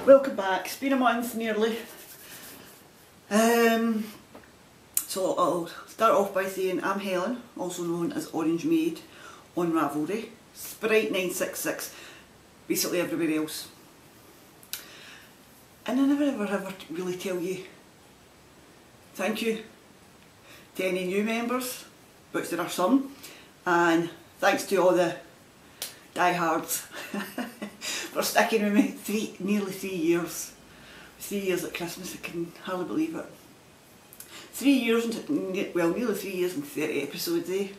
Welcome back. It's been a month nearly. So I'll start off by saying I'm Helen, also known as Orange Maid on Ravelry, Sprite 966, basically everywhere else. And I never ever really tell you thank you to any new members, which there are some, and thanks to all the diehards for sticking with me nearly 3 years. 3 years at Christmas, I can hardly believe it. 3 years and, well, nearly 3 years and 30 episodes, eh?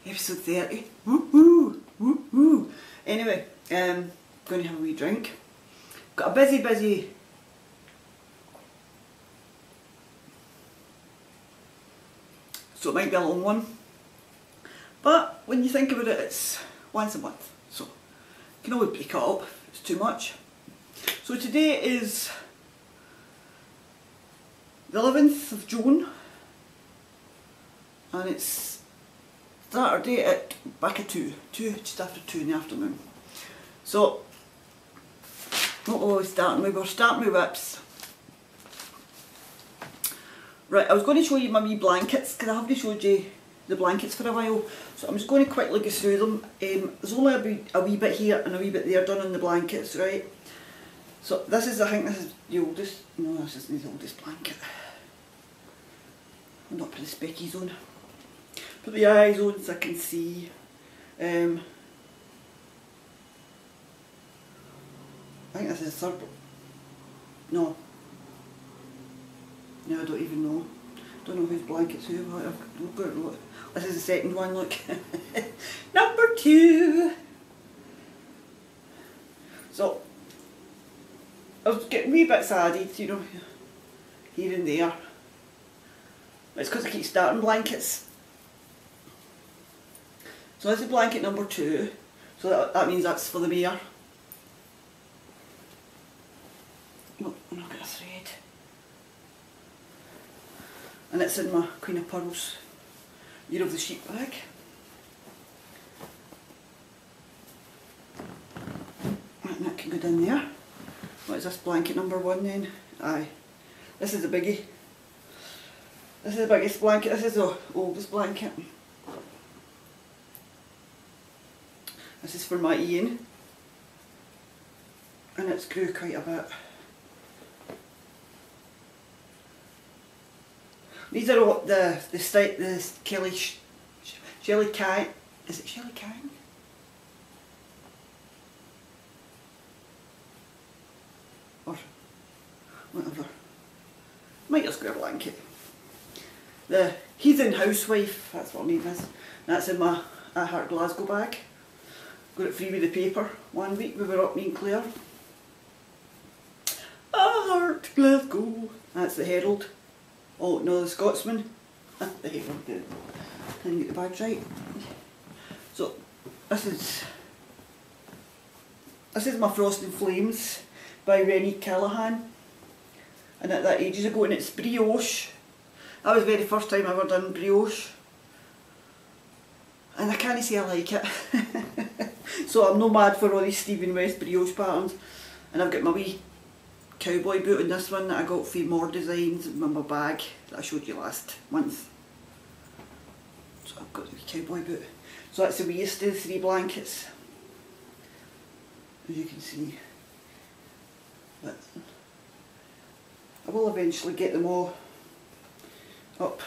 Episode 30. Woo woo! Woo woo! Anyway, going to have a wee drink. Got a busy so it might be a long one, but when you think about it, it's once a month, so you can always break it up if it's too much. So today is the 11th of June and it's Saturday at back at 2, just after 2 in the afternoon. So what were we starting with? We're starting with whips. Right, I was going to show you my wee blankets because I haven't showed you the blankets for a while, so I'm just going to quickly go through them. There's only a wee bit here and a wee bit there done on the blankets, right? So this is, I think this is the oldest, no, this isn't the oldest blanket. I'm not put the speckies on. Put the eyes on so I can see. I think this is the third. No, I don't even know. Don't know whose blanket's who. I've got it wrote. This is the second one, look. Number 2. So I was getting wee bits added, you know, here and there. It's because I keep starting blankets. So this is blanket number 2. So that means that's for the mare. Look, I'm not got a thread. And it's in my Queen of Pearls Year of the Sheep bag. And that can go down there. What is this, blanket number 1 then? Aye. This is the biggie. This is the biggest blanket, this is the oldest blanket. This is for my Ian. And it's grew quite a bit. These are all the Shelly Kang. Is it Shelly Kang? Or whatever. Might just grab a blanket. The Heathen Housewife, that's what her name is. That's in my I Heart Glasgow bag. Got it free with the paper 1 week we were up, me and Claire. I Heart Glasgow. That's the Herald. Oh no, the Scotsman. The Herald. I didn't get the bags right. So this is my Frosting Flames by Rennie Callahan. And at that ages ago, and it's brioche. That was the very first time I ever done brioche. And I can't say I like it. So I'm no mad for all these Stephen West brioche patterns. And I've got my wee cowboy boot in this one that I got for more designs in my bag that I showed you last month. So I've got the wee cowboy boot. So that's the weeest of the 3 blankets, as you can see. But I will eventually get them all up.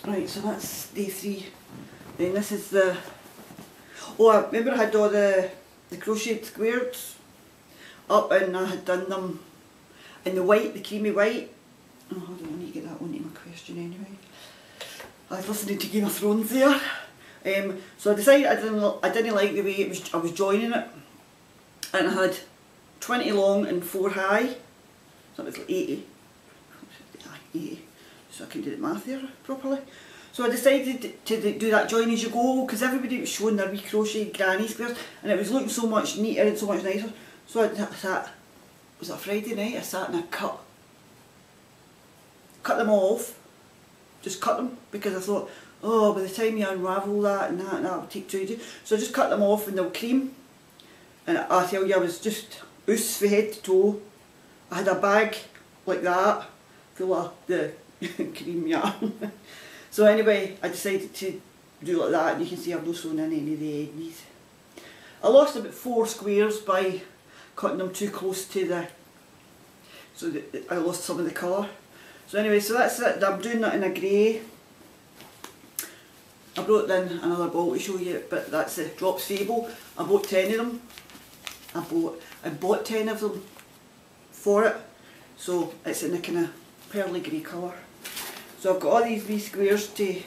Right, so that's day 3. Then this is the, oh, I remember I had all the crocheted squares up and I had done them in the white, the creamy white. Oh, hold on, I need to get that onto my question anyway. I was listening to Game of Thrones there. So I decided I didn't like the way I was joining it. And I had 20 long and 4 high. So it was like 80. 80. So I can do the math there properly. So I decided to do that join as you go because everybody was showing their wee crochet granny squares and it was looking so much neater and so much nicer. So I sat, was it a Friday night? I sat and I cut them off, just cut them because I thought, oh, by the time you unravel that and that will take 2 days. So I just cut them off and they'll cream. And I tell you, I was just oos from head to toe. I had a bag like that full of the cream yarn. So anyway, I decided to do like that, and you can see I've not sewn in any of the edges. I lost about 4 squares by cutting them too close to the, so that I lost some of the colour. So anyway, so that's it. I'm doing that in a grey. I brought in another ball to show you, but that's the Drops Fable. I bought 10 of them. I bought 10 of them for it, so it's in a kind of pearly grey colour. So I've got all these wee squares to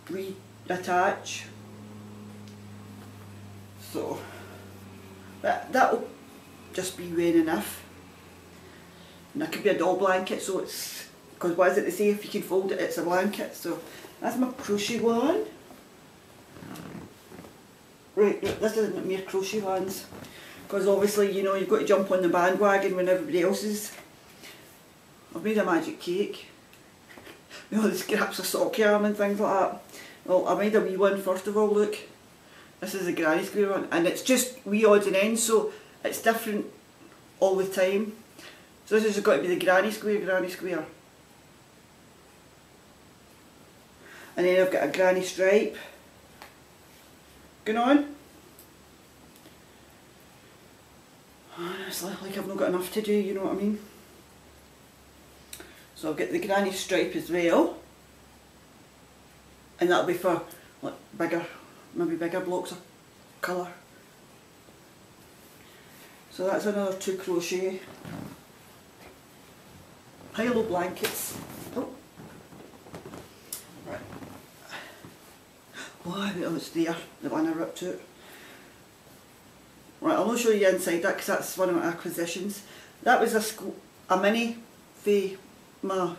reattach. So that'll just be well enough. And that could be a doll blanket, so it's, because what is it they say, if you can fold it, it's a blanket. So that's my crochet one. Right, this isn't mere crochet ones, because obviously, you know, you've got to jump on the bandwagon when everybody else is. I've made a magic cake. You know, the scraps of sock yarn and things like that. Well, I made a wee one first of all, look. This is a granny square one, and it's just wee odds and ends, so it's different all the time. So this has got to be the granny square. And then I've got a granny stripe going on. It's like I've not got enough to do, you know what I mean? So I'll get the granny stripe as well. And that'll be for like bigger, maybe bigger blocks of colour. So that's another 2 crochet. Hilo blankets. Oh. Right. Oh, it's there, the one I ripped out. Right, I'll not show you inside that because that's one of my acquisitions. That was a mini for my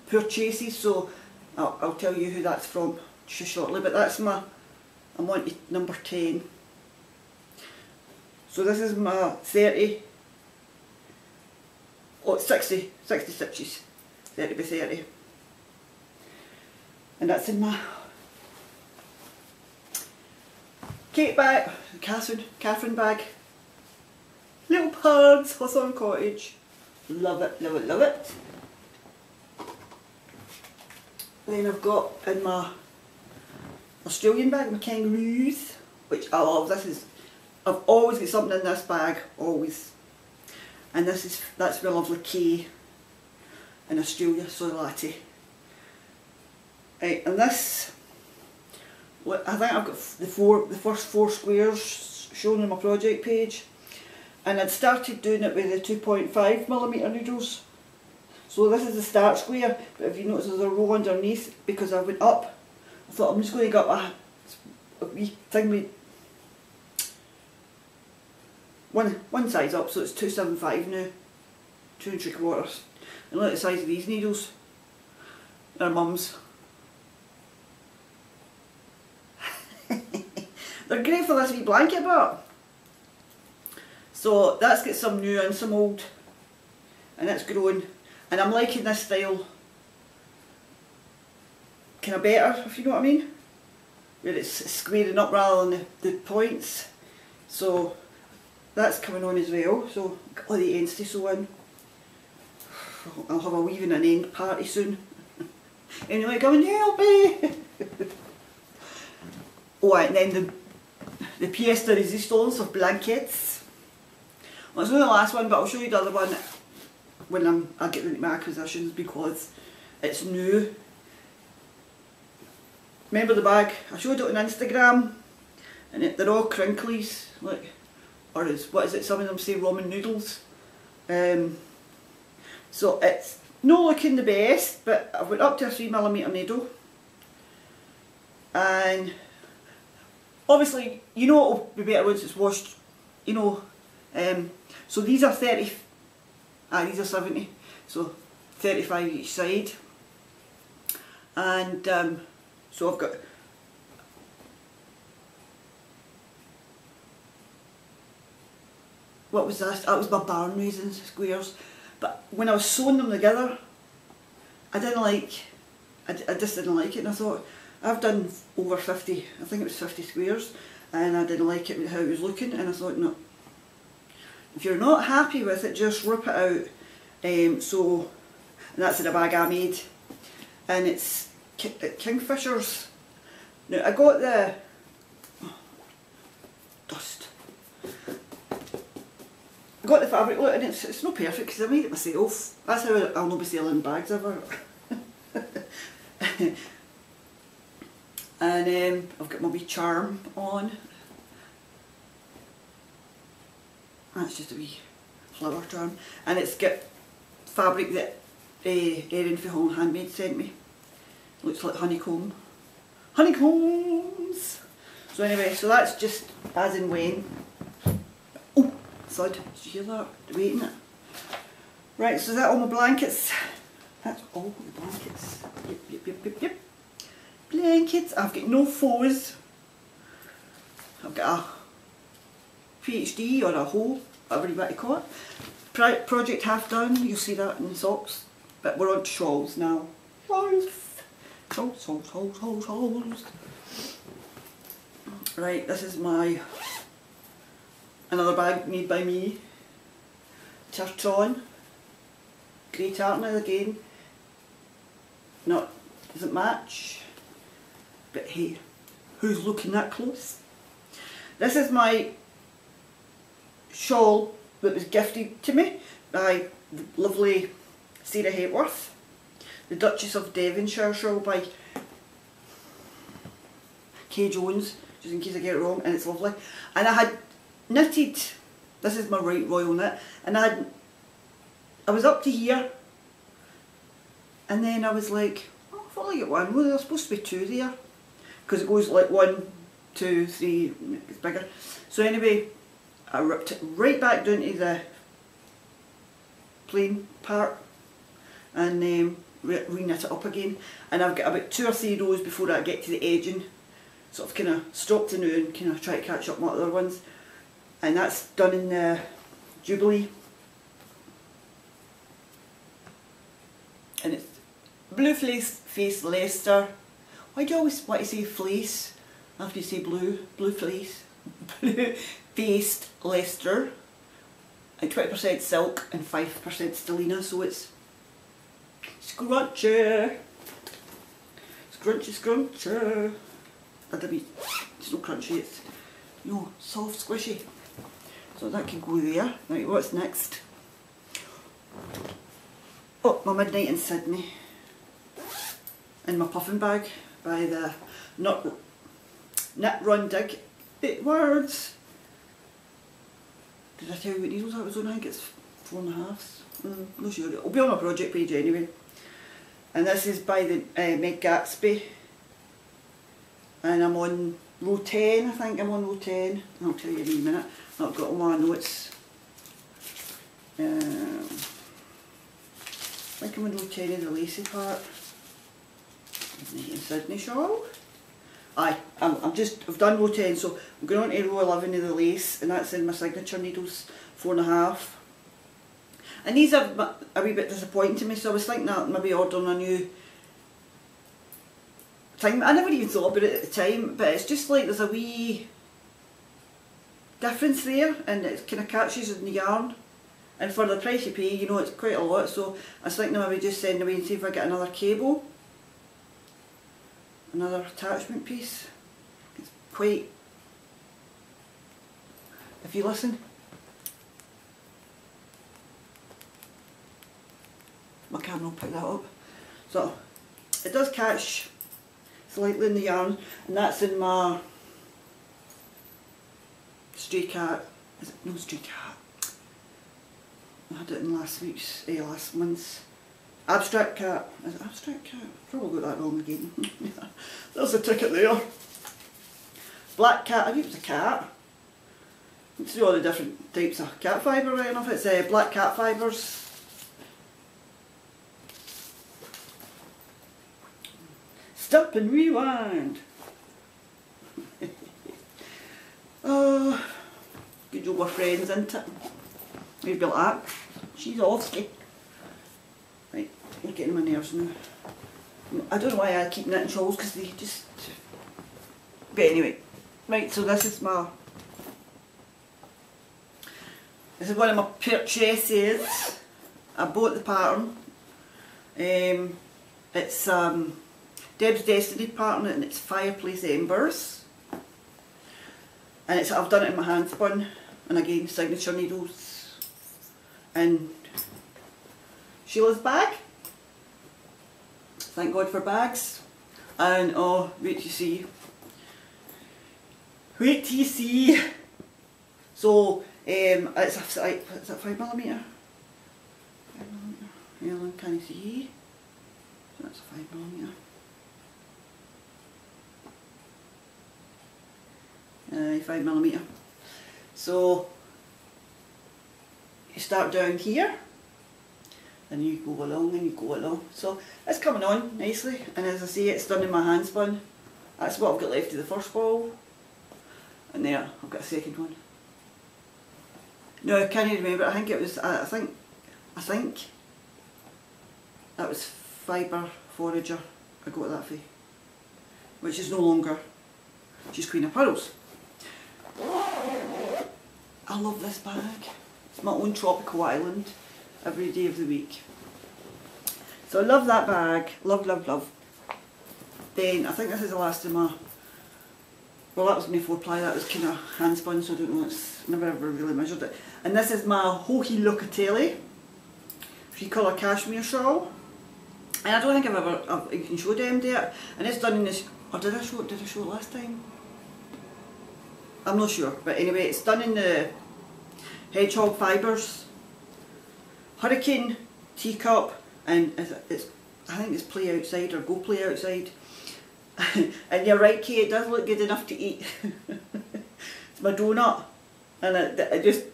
purchases, so I'll tell you who that's from shortly, but that's my, I'm on to number 10. So this is my 30, oh 60 stitches, 30 by 30. And that's in my cake bag, Catherine bag. Little pads, Hawthorne Cottage. Love it, love it, love it. Then I've got in my Australian bag, my kangaroos, which I love. I've always got something in this bag, always. And that's my lovely Kay in Australia, so latte. Right, and this, I think I've got the first 4 squares shown on my project page, and I'd started doing it with the 2.5mm needles. So this is the start square, but if you notice there's a row underneath because I went up. I thought I'm just going to get a wee thing with one size up, so it's 275 now, 2 3/4. And look at the size of these needles. They're mum's. They're great for this wee blanket part. So that's got some new and some old, and it's growing. And I'm liking this style kind of better, if you know what I mean, where it's squaring up rather than the points. So that's coming on as well. So got all the ends to sew in. I'll have a weaving and end party soon. Anyway, come and help me. Oh, and then the pièce de résistance of blankets. Well, it's not the last one, but I'll show you the other one when I get into my acquisitions because it's new. Remember the bag? I showed it on Instagram, and they're all crinklies, look, or what is it? Some of them say ramen noodles. So it's not looking the best, but I went up to a 3mm needle, and obviously you know it'll be better once it's washed, you know. So these are 30. These are 70, so 35 each side. And so I've got, what was this? That was my barn raising squares. But when I was sewing them together, I just didn't like it, and I thought, I've done over 50, I think it was 50 squares, and I didn't like it how it was looking, and I thought, no, if you're not happy with it, just rip it out. And that's in a bag I made, and it's Kingfishers. Now I got the dust. I got the fabric, look, and it's not perfect because I made it myself. That's how I'll not be selling bags ever. And I've got my wee charm on. That's just a wee flower charm, and it's got fabric that Erin from Holland Handmade sent me. Looks like honeycomb. Honeycombs! So anyway, so that's just as and when. Oh, thud, did you hear that? Waiting it. Right, so is that all my blankets? That's all the blankets. Yep. Blankets. I've got no faux. I've got a PhD or a hole, whatever you want to call it. Project half done, you'll see that in the socks. But we're on to shawls now. Shawls. Right, this is another bag made by me. Tartan. Grey tartan again. Doesn't match. But hey, who's looking that close? This is my shawl that was gifted to me by the lovely Sarah Hepworth, the Duchess of Devonshire shawl by Kay Jones, just in case I get it wrong, and it's lovely. And I had knitted, this is my right royal knit, and I was up to here, and then I was like, oh, I thought I get one. Well, there's supposed to be two there, because it goes like 1, 2, 3, it's bigger. So anyway, I ripped it right back down to the plain part and re-knit it up again. And I've got about 2 or 3 rows before I get to the edging. Sort of kind of stop to now and kind of try to catch up my other ones. And that's done in the Jubilee. And it's blue face Leicester. Why do you always want to say fleece after you say blue? Blue fleece. Blue faced Leicester. And 20% silk and 5% stellina, so it's scrunchy. Scrunchy. It's not crunchy, it's soft, squishy. So that can go there. Right, what's next? Oh, my Midnight in Sydney. In my puffin bag by the Knit Run Dig. 8 words. Did I tell you what needles that was on? I think it's 4.5. No sure. It'll be on my project page anyway. And this is by the Meg Gatsby. And I'm on row 10, I think I'm on row 10. I'll tell you in a minute. I've got all my notes. I think I'm on row 10 of the lacy part. In Sydney shawl. Aye, I've done row 10, so I'm going on to row 11 of the lace, and that's in my signature needles, 4.5. And these are a wee bit disappointing to me, so I was thinking that maybe ordering a new thing. I never even thought about it at the time, but it's just like there's a wee difference there, and it kind of catches in the yarn. And for the price you pay, it's quite a lot, so I was thinking maybe just send away and see if I get another cable. Another attachment piece. It's quite, if you listen, my camera will pick that up. So it does catch slightly in the yarn, and that's in my Stray Cat. Is it? No, Stray Cat. I had it in last month's Abstract Cat. Is it Abstract Cat? Probably got that wrong again. There's a ticket there. Black Cat. I think it was a cat. You can see all the different types of cat fibre right enough. It's black cat fibres. Stop and rewind. Good job we're friends, isn't it? Maybe like that. She's Oski. Right, you're getting my nerves now. I don't know why I keep knitting shawls, because they just... But anyway, Right, so this is one of my purchases. I bought the pattern. It's Deb's Destiny pattern, and it's Fireplace Embers. And I've done it in my hand spun, and again signature needles. And Sheila's bag. Thank God for bags. And oh, wait till you see. Wait till you see. So it's a 5mm. Yeah, can you see? So that's a 5mm. 5mm. So you start down here, and you go along and you go along. So it's coming on nicely, and as I say, it's done in my hand spun. That's what I've got left of the first ball, and there I've got a second one. No, I can't even remember. I think it was. I think that was Fibre Forager. I got that for, which is no longer. She's Queen of Pearls. I love this bag. It's my own tropical island every day of the week. So I love that bag. Love, love, love. Then I think this is the last of my, well, that was my 4-ply, that was kind of hand spun, so I don't know, it's never ever really measured it. And this is my Hohi Locatelli 3-colour cashmere shawl. And I don't think you can show them yet. And it's done in this, or did I show it last time? I'm not sure, but anyway, it's done in the hedgehog fibres, hurricane, teacup, and I think it's play outside or go play outside. And you're right, Kate, it does look good enough to eat. It's my donut, and I just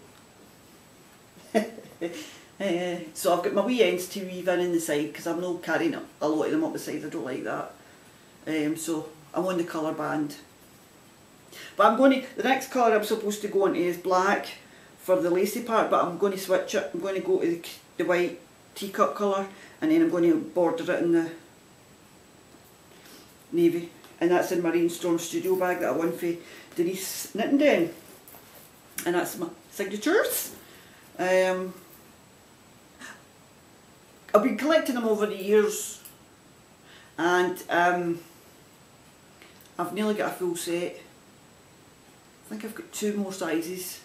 so I've got my wee ends to weave in the side because I'm not carrying a lot of them up the side. I don't like that. So I'm on the colour band. But I'm going to, the next colour I'm supposed to go into is black for the lacy part, but I'm going to switch it. I'm going to go to the white teacup colour, and then I'm going to border it in the navy. And that's in my Rainstorm Studio bag that I won for Denise Knitting Den. And that's my signatures. I've been collecting them over the years, and I've nearly got a full set. I think I've got 2 more sizes,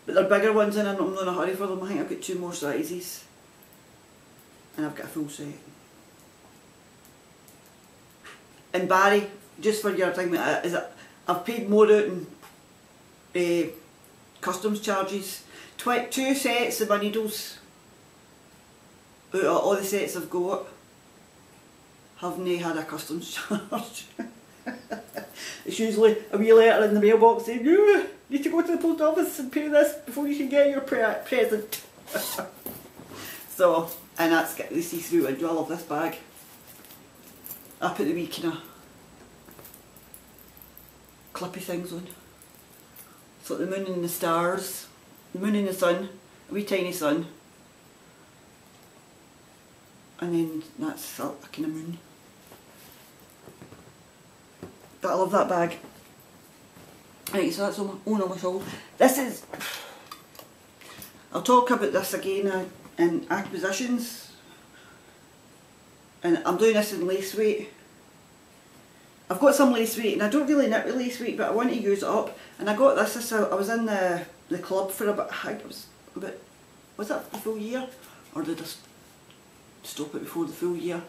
but they're bigger ones and I'm not in a hurry for them. I think I've got 2 more sizes and I've got a full set. And Barry, just for your thing, is that I've paid more out in customs charges. 2 sets of my needles out of all the sets I've got haven't had a customs charge. It's usually a wee letter in the mailbox saying, you need to go to the post office and pay this before you can get your present. So, and that's got the see-through window. I love this bag. I put the wee kind of clippy things on. So the moon and the stars, the moon and the sun, a wee tiny sun, and then that's a kind of moon. But I love that bag. Right, so that's on my shawl. This is, I'll talk about this again in acquisitions, and I'm doing this in lace weight. I've got some lace weight, and I don't really knit with lace weight, but I want to use it up. And I got this, I was in the club for a bit, I think it was about, was that the full year? Or did I stop it before the full year?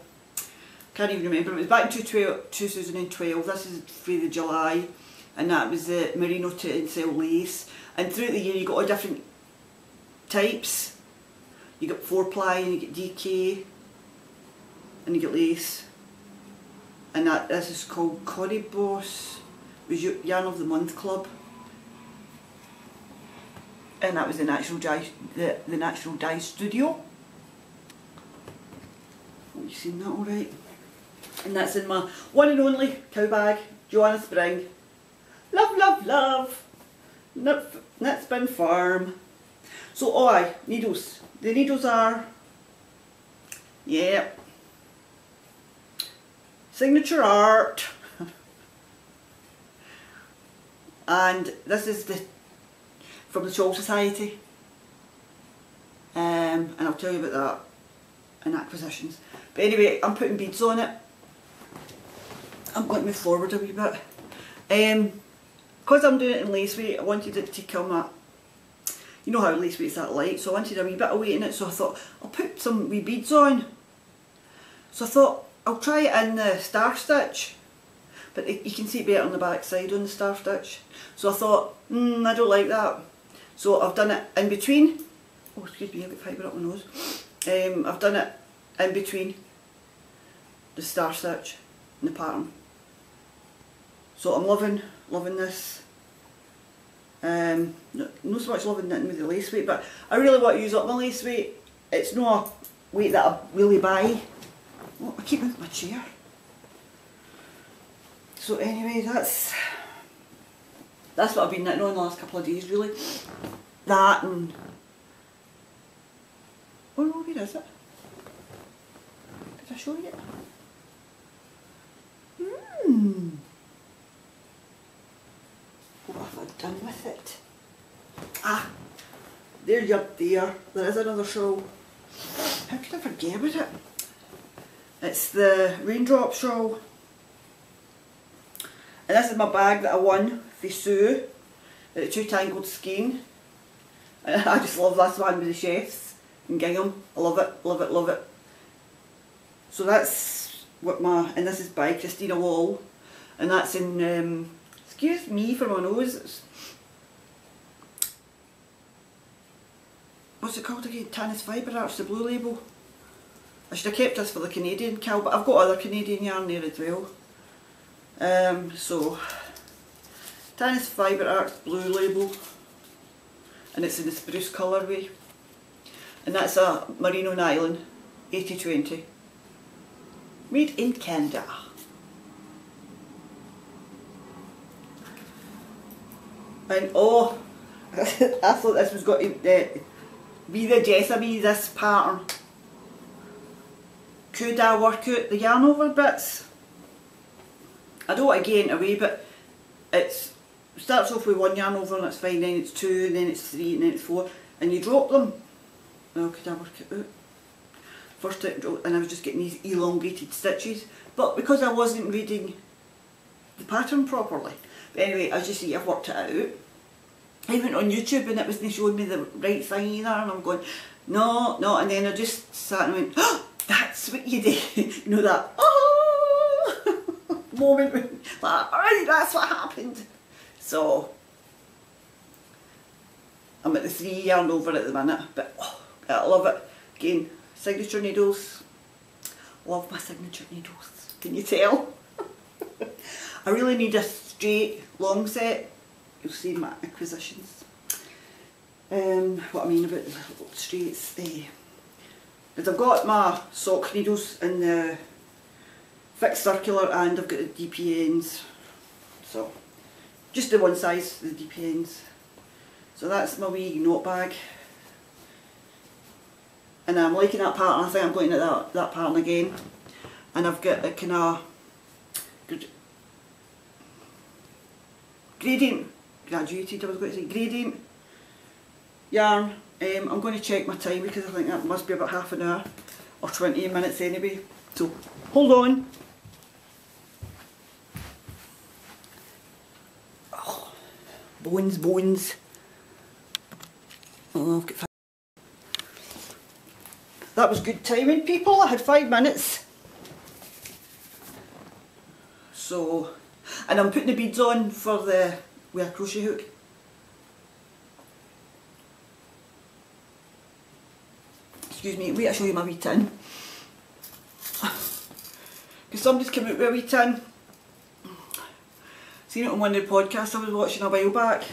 Can't even remember. It was back in 2012. This is for the July, and that was the merino tencel lace. And throughout the year you got all different types. You got 4-ply, and you get DK, and you get lace. And this is called Corrie Boss. It was Yarn of the Month Club, and that was the Natural Dye Studio. Have you seen that all right? And that's in my one and only cow bag, Joanna Spring. Love, love, love. Knit Spin Farm. So, oh aye, needles. The needles are, yeah, Signature Art. and this is from the Shawl Society, and I'll tell you about that in acquisitions. But anyway, I'm putting beads on it. I'm going to move forward a wee bit. Because I'm doing it in lace weight, I wanted it to come at, you know how lace weight's that light, so I wanted a wee bit of weight in it, so I thought I'll put some wee beads on. So I thought I'll try it in the star stitch, but you can see it better on the back side on the star stitch. So I thought, I don't like that. So I've done it in between. Oh, excuse me, I've got fibre up my nose. I've done it in between the star stitch and the pattern. So I'm loving this. Not so much loving knitting with the lace weight, but I really want to use up my lace weight. It's not a weight that I really buy. Oh, I keep moving my chair. So anyway, that's what I've been knitting on the last couple of days, really. That and... oh no, where is it? Did I show you it? What have I done with it? Ah, there you're up there. There is another shawl. How could I forget about it? It's the raindrop shawl. And this is my bag that I won for Sue at the Two Tangled Skein. And I just love this one with the chefs in gingham. I love it, love it, love it. So that's what and this is by Christina Wall. And that's in, excuse me for my nose. What's it called again? Tannis Fibre Arts, the blue label. I should have kept this for the Canadian cow, but I've got other Canadian yarn there as well. So, Tannis Fibre Arts blue label, and it's in the spruce colourway, and that's a merino nylon 80/20, made in Canada. And oh, I thought this was going to be the Jessamy, this pattern. Could I work out the yarn over bits? I don't want to gain it away, but it starts off with one yarn over and it's fine, then it's two, and then it's three, and then it's four, and you drop them. Well, could I work it out? First and I was just getting these elongated stitches, but because I wasn't reading the pattern properly. But anyway, as you see, I've worked it out. I went on YouTube and it wasn't showing me the right thing either, and I'm going, no, no, and then I just sat and went, oh, that's what you did. You know that, oh, moment when, like, alright, that's what happened. So, I'm at the 3 yarn over at the minute, but oh, I love it. Again, signature needles. Love my signature needles. Can you tell? I really need a straight long set. You'll see my acquisitions. What I mean about straights. Because I've got my sock needles in the fixed circular and I've got the DPNs. So, just the one size, the DPNs. So that's my wee note bag. And I'm liking that pattern. I think I'm going to that pattern again. And I've got a kind of gradient, graduated I was going to say, gradient yarn. I'm going to check my time because I think that must be about half an hour or 20 minutes anyway. So hold on. Oh, bones, bones. Oh, I've got 5. That was good timing, people. I had 5 minutes. So, and I'm putting the beads on for the with a crochet hook. Excuse me, wait, I'll show you my wee tin. Because somebody's come out with a wee tin. Seen it on one of the podcasts I was watching a while back.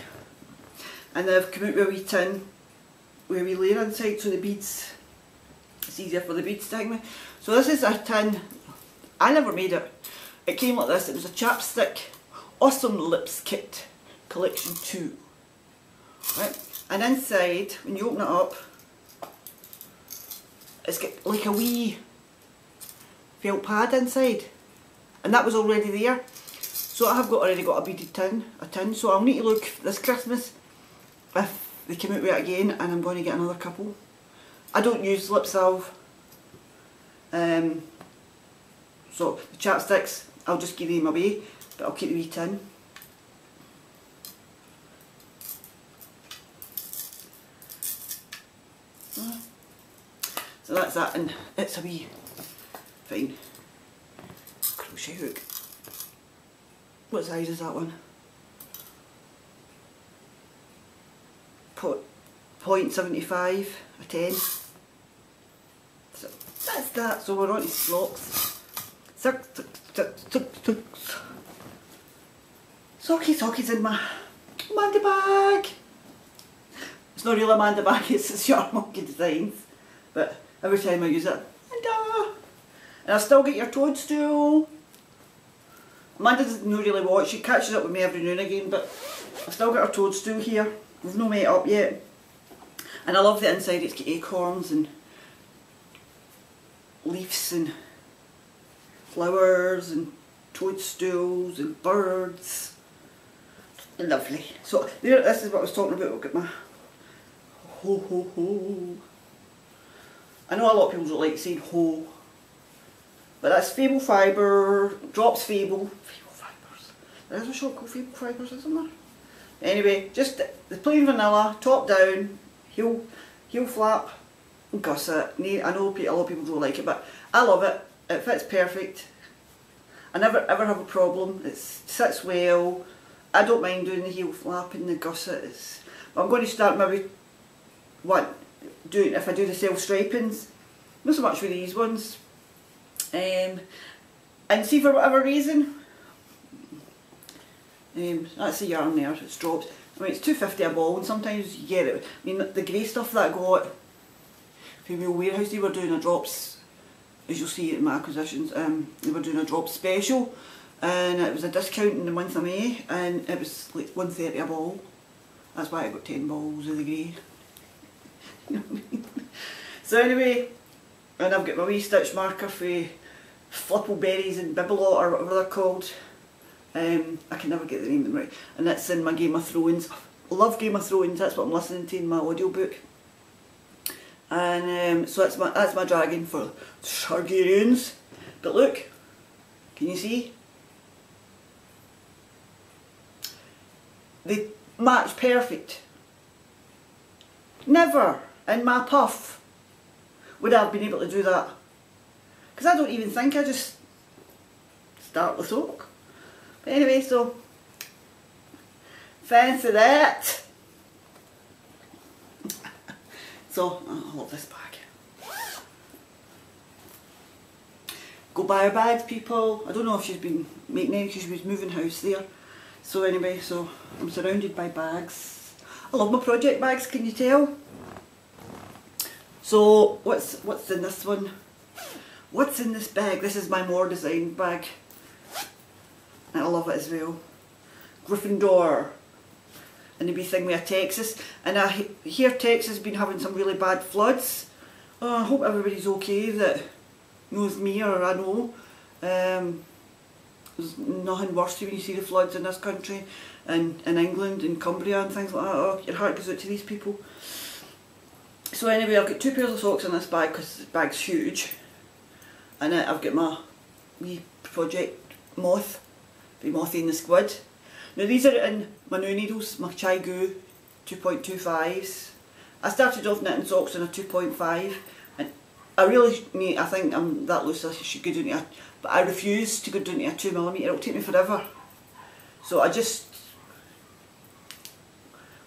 And they've come out with a wee tin with a wee layer inside so the beads, it's easier for the beads to hang with. So this is a tin. I never made it. It came like this. It was a chapstick Awesome Lips Kit Collection 2. Right? And inside, when you open it up, it's got like a wee felt pad inside. And that was already there. So So I have already got a beaded tin, so I'll need to look this Christmas if they come out with it again, and I'm going to get another couple. I don't use lip salve, so the chapsticks, I'll just give them away, but I'll keep the wee tin. So that's that, and it's a wee fine crochet hook. What size is that one? 0.75, a 10. So that's that. So we're on to slocks. Sockies in my Manda bag. It's not really a Manda bag, it's a Sharp Monkey Designs. But every time I use it, Manda! And I still get your toadstool. Amanda doesn't really watch, she catches up with me every now and again, but I've still got her toadstool here. We've not made it up yet. And I love the inside, it's got acorns and leaves and flowers and toadstools and birds. Lovely. So there, this is what I was talking about. I've got my ho ho ho. I know a lot of people don't like saying ho, but that's Fable Fibre, Drops Fable. Fable Fibres. There is a shop called Fable Fibres, isn't there? Anyway, just the plain vanilla, top down, heel flap, and gusset. I know a lot of people don't like it, but I love it. It fits perfect. I never ever have a problem. It sits well. I don't mind doing the heel flap and the gusset. I'm going to start maybe if I do the self stripings. Not so much with these ones. And see, for whatever reason, that's the yarn there, it's drops. I mean, it's $2.50 a ball, and sometimes you get it. I mean, the grey stuff that I got from Real Warehouse, they were doing a drops, as you'll see in my acquisitions, they were doing a drops special, and it was a discount in the month of May, and it was like $1.30 a ball. That's why I got 10 balls of the grey. You know what I mean? So anyway, and I've got my wee stitch marker for Flippleberries and Bibelot, or whatever they're called. I can never get the name of them right. And that's in my Game of Thrones. I love Game of Thrones, that's what I'm listening to in my audiobook. And so that's my dragon for Targaryens. But look, can you see? They match perfect. Never in my puff would I have been able to do that. Because I don't even think, I just start the sock. But anyway, so fancy that. So I love this bag. Go buy her bags, people. I don't know if she's been making any because she was moving house there. So anyway, so I'm surrounded by bags. I love my project bags, can you tell? So what's in this one? What's in this bag? This is my More Design bag. And I love it as well. Gryffindor. And the wee thing with Texas. And I hear Texas has been having some really bad floods. Oh, I hope everybody's okay that knows me or I know. There's nothing worse when you see the floods in this country and in England and Cumbria and things like that. Oh, your heart goes out to these people. So anyway, I've got 2 pairs of socks in this bag because this bag's huge. And I've got my wee project moth. The Mothy and the Squid. Now these are in my new needles, my Chai Gu 2.25s. I started off knitting socks in a 2.5 and I think I'm that loose I should go down to but I refuse to go down to a 2mm, it'll take me forever. So I just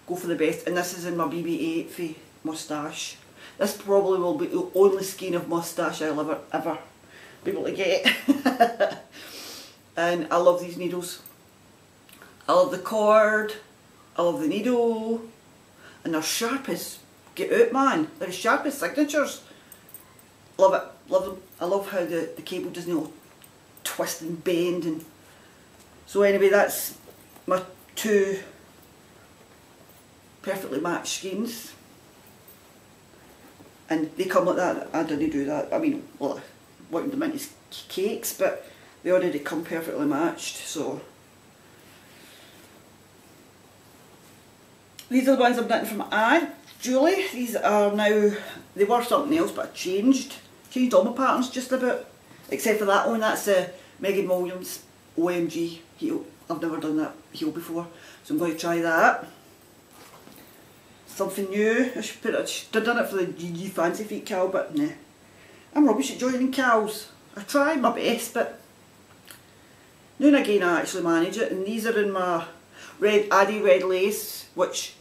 go for the best, and this is in my BB8 for moustache. This probably will be the only skein of moustache I'll ever be able to get. And I love these needles. I love the cord, I love the needle, and they're sharp as get out, man. They're as sharp as signatures. Love it, love them. I love how the cable doesn't all twist and bend. And so anyway, that's my 2 perfectly matched skeins. And they come like that. I didn't do that. I mean, well, I wanted them into cakes, but they already come perfectly matched, so These are the ones I'm knitting for my aunt, Julie. These are now, they were something else but I changed all my patterns just about, except for that one. That's a Megan Williams OMG heel. I've never done that heel before, so I'm going to try that. Something new. I should have done it for the GG Fancy Feet cowl, but nah. I'm rubbish at joining cows. I try my best, but now and again I actually manage it. And these are in my red Addy red lace, which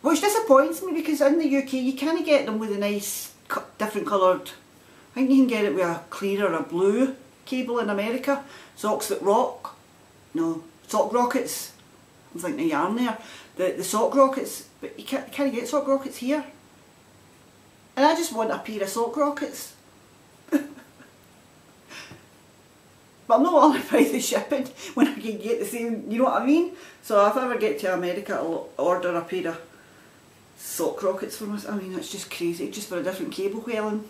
disappoints me because in the UK you can't get them with a nice different coloured. I think you can get it with a clear or a blue cable in America. Socks that rock. No, sock rockets. I'm thinking of yarn there. The sock rockets, but you can't get sock rockets here. And I just want a pair of sock rockets. But I'm not willing to pay the shipping when I can get the same, you know what I mean? So if I ever get to America, I'll order a pair of sock rockets for myself. I mean, that's just crazy, just for a different cable wheeling.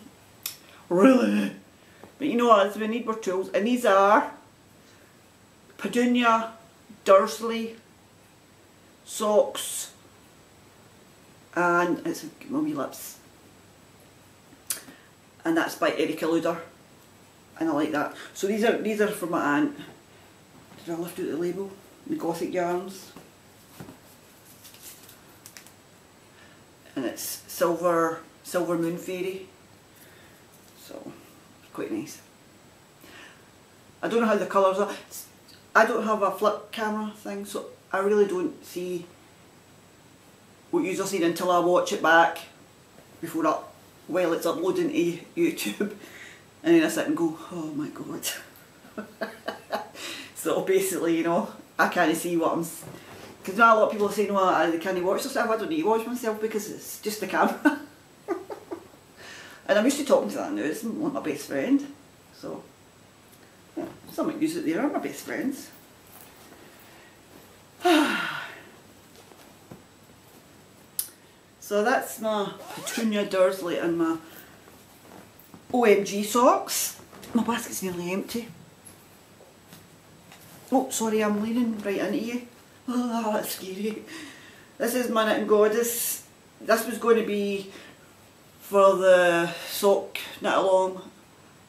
Really? But you know what, we need more tools. And these are Petunia Dursley socks, and it's my wee lips, and that's by Erica Luder, and I like that. So these are for my aunt. Did I lift out the label? The Gothic yarns, and it's silver moon fairy, so quite nice. I don't know how the colours are. I don't have a flip camera thing, so I really don't see what you're seeing until I watch it back before while it's uploading to YouTube, and then I sit and go, oh my god. So basically, you know, I can't see what I'm, because now a lot of people are saying, well, I can't watch myself. I don't need to watch myself because it's just the camera. And I'm used to talking to that now. It's like my best friend, so yeah, something use it there. I'm my best friends. So that's my Petunia Dursley and my OMG socks. My basket's nearly empty. Oh, sorry, I'm leaning right into you. Oh, that's scary. This is my Knitting Goddess. This was going to be for the sock knit along,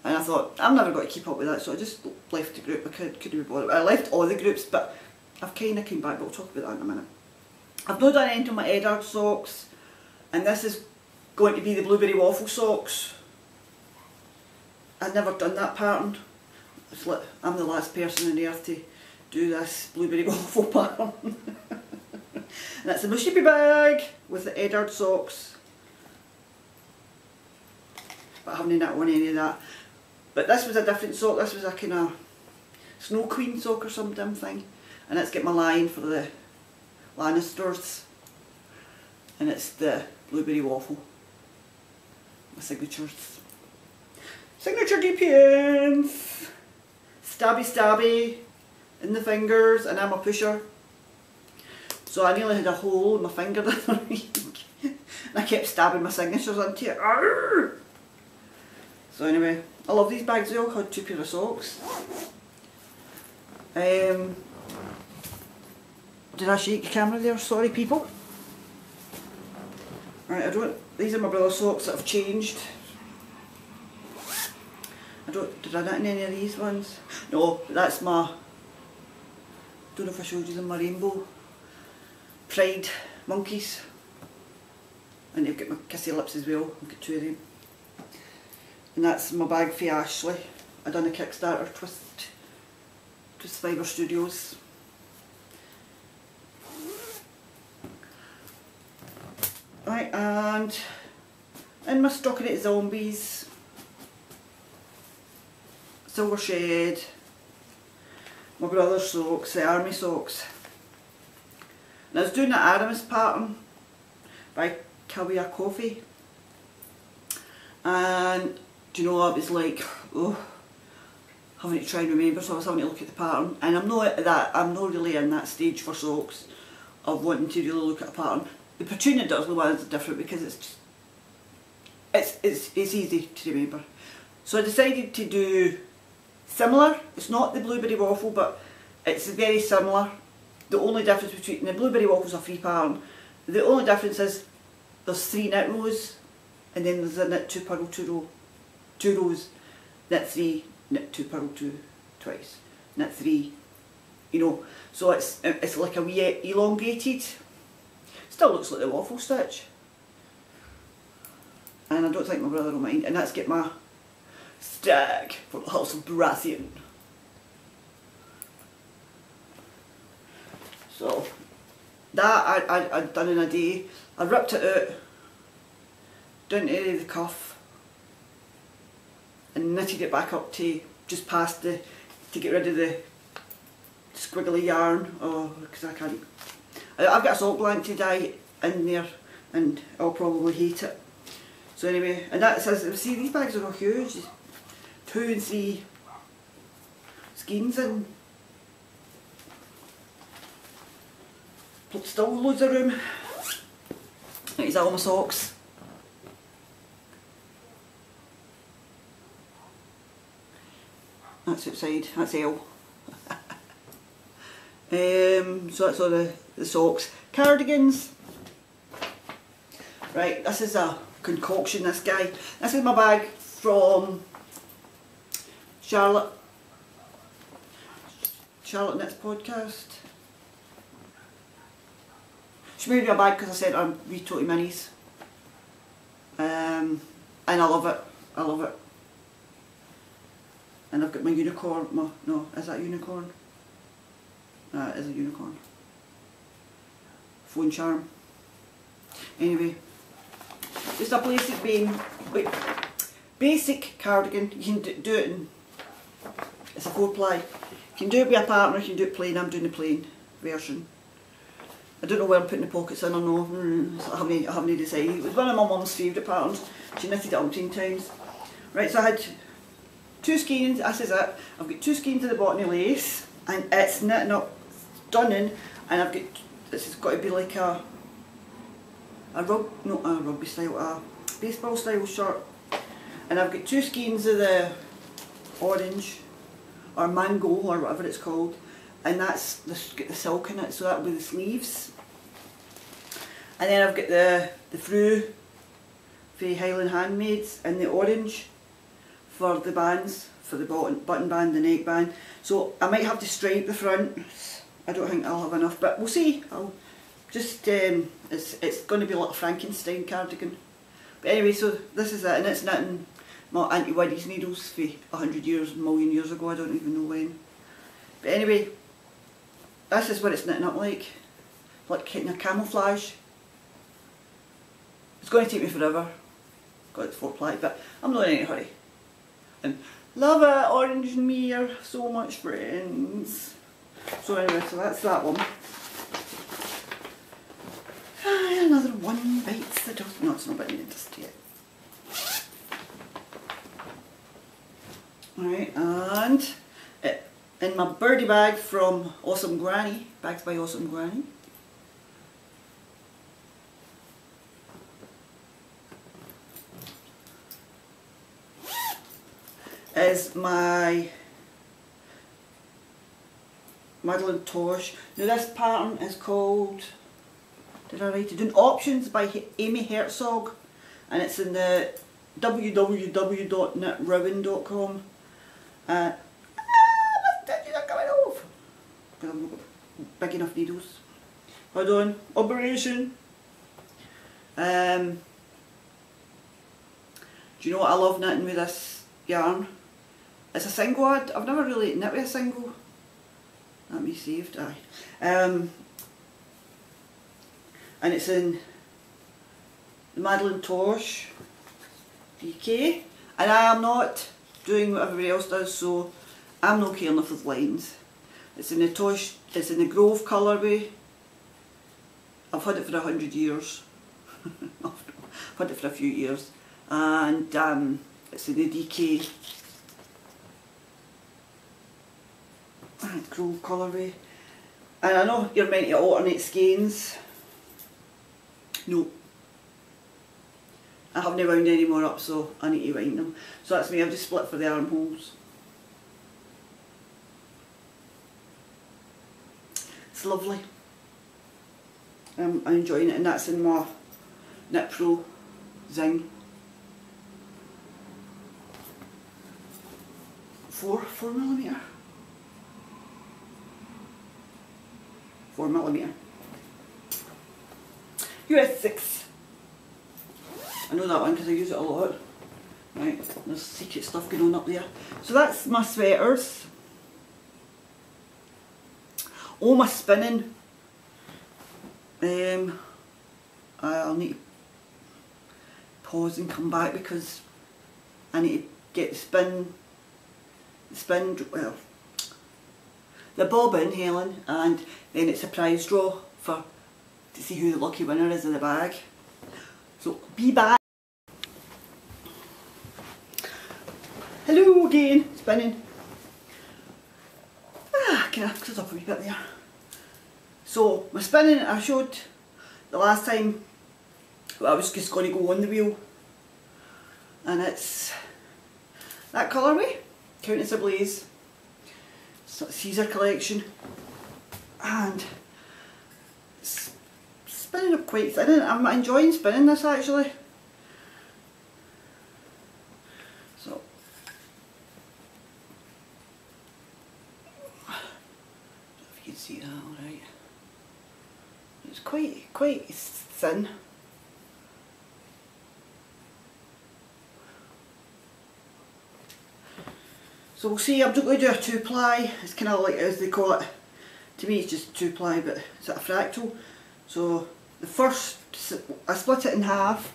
and I thought I'm never going to keep up with that, so I just left the group. I couldn't be bothered. I left all the groups, but I've kind of came back, but we'll talk about that in a minute. I've not done any of my Eddard socks, and this is going to be the Blueberry Waffle socks. I've never done that pattern. It's like I'm the last person on earth to do this Blueberry Waffle pattern. And that's a mushy bag with the Eddard socks. But I haven't knit on any of that. But this was a different sock. This was a kind of Snow Queen sock or some damn thing. And it's got my line for the Lannisters. And it's the Blueberry Waffle. My signatures. Signature DPNs. Stabby stabby in the fingers, and I'm a pusher. So I nearly had a hole in my finger the other week. And I kept stabbing my signatures into it. Arrgh! So anyway, I love these bags. They all had 2 pairs of socks. Did I shake the camera there? Sorry people. Right, these are my brother's socks that have changed. Did I knit in any of these ones? No, that's my, don't know if I showed you them, my rainbow pride monkeys. And they've got my kissy lips as well, I've got 2 of them. And that's my bag for Ashley. I done a Kickstarter, Twist Fibre Studios. Right, and in my Stockinette Zombies, Silver Shed, my brother's socks, the army socks. And I was doing the Aramis pattern by Kawiya Coffee. And do you know what, it was like, oh, having to try and remember, so I was having to look at the pattern. And I'm not really in that stage for socks of wanting to really look at a pattern. The Petunia Dursley ones are different because it's easy to remember. So I decided to do similar. It's not the Blueberry Waffle, but it's very similar. The only difference between the Blueberry Waffle is a free pattern, The only difference is there's 3 knit rows, and then there's a knit 2 purl 2 row, 2 rows, knit 3, knit 2 purl 2 twice, knit 3, you know, so it's like a wee elongated, still looks like the waffle stitch, and I don't think my brother will mind, and that's get my stick for the House of Baratheon. So that I'd done in a day. I ripped it out down to the cuff and knitted it back up to just past to get rid of the squiggly yarn. Oh, because I can't. I've got a sock blank to dye in there, and I'll probably hate it. So anyway, and that says, see, these bags are all huge. 2 and 3 skeins in. Still loads of room. These are all my socks. That's outside, that's L. So that's all the socks. Cardigans. Right, this is a concoction, this guy. This is my bag from Charlotte Knits Podcast. She made me a bag because I said I'm wee toty minis. And I love it. I love it. And I've got my unicorn. No, is that a unicorn? It is a unicorn. Phone charm. Anyway, just a basic basic cardigan. You can do it in. It's a 4-ply. You can do it with a partner. You can do it plain. I'm doing the plain version. I don't know where I'm putting the pockets in or no. I haven't decided. It was one of my mum's favourite patterns. She knitted it umpteen times. Right, so I had 2 skeins. This is it. I've got 2 skeins at the bottom of lace, and it's knitting up, stunning. And I've got, this has got to be like a rugby style, a baseball style shirt. And I've got 2 skeins of the orange or mango or whatever it's called, and that's got the silk in it, so that'll be the sleeves. And then I've got the Fru for Highland Handmaids and the orange for the bands, for the button band, the neck band. So I might have to stripe the front. I don't think I'll have enough, but we'll see. I'll just it's going to be like a Frankenstein cardigan. But anyway, so this is it, and it's knitting my Auntie Widdy's needles for 100 years, a million years ago, I don't even know when. But anyway, this is what it's knitting up like kind of camouflage. It's going to take me forever. Got it 4-ply, but I'm not in any hurry. And love it, orange and me are so much friends. So anyway, so that's that one. Another one bites the dust. No, it's not biting the dust yet. Alright, and in my birdie bag from Awesome Granny, Bags by Awesome Granny, is my Madeline Tosh. Now this pattern is called, did I write it down? Options by Amy Herzog, and it's in the www.knitruin.com. My stitches are coming off because I've not got big enough needles. Hold on, operation. Do you know what I love knitting with this yarn? It's a single. I've never really knit with a single. Let me saved, aye. And it's in the Madeline Tosh DK, and I am not doing what everybody else does, so I'm not caring if there's lines. It's in the Tosh, it's in the Grove colourway. I've had it for 100 years. I've had it for a few years, and it's in the DK Grove colourway. And I know you're meant to alternate skeins. No, I haven't wound any more up, so I need to wind them. So that's me, I've just split for the armholes. It's lovely. I'm enjoying it, and that's in my Knit Pro Zing. 4mm. 4mm. US 6. I know that one because I use it a lot. Right, there's secret stuff going on up there. So that's my sweaters. Oh, my spinning. I'll need to pause and come back because I need to get the bobbin, Helen, and then it's a prize draw to see who the lucky winner is in the bag. So be back. Hello again, spinning. Can I close up a wee bit there? So my spinning, I showed the last time I was just going to go on the wheel, and it's that colourway, Countess Ablaze, Caesar collection, and it's spinning up quite thin. I'm enjoying spinning this actually. So I don't know if you can see that alright. It's quite thin. So we'll see, I'm just going to do a 2-ply. It's kind of like, as they call it, to me it's just 2-ply, but it's a fractal. So the first, I split it in half,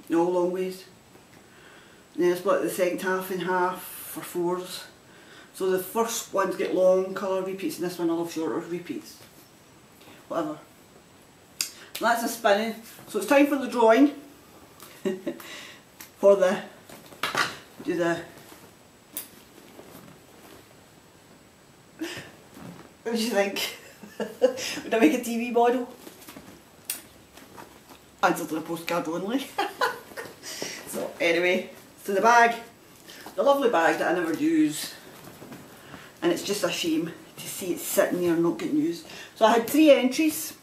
no long ways. And then I split the second half in half for 4s. So the first ones get long colour repeats and this one will have shorter repeats. Whatever. So that's a spinning. So it's time for the drawing. For the, do the, what do you think? Would I make a TV model? Answer to the postcard only. So anyway, so the bag, the lovely bag that I never use, and it's just a shame to see it sitting there not getting used. So I had 3 entries.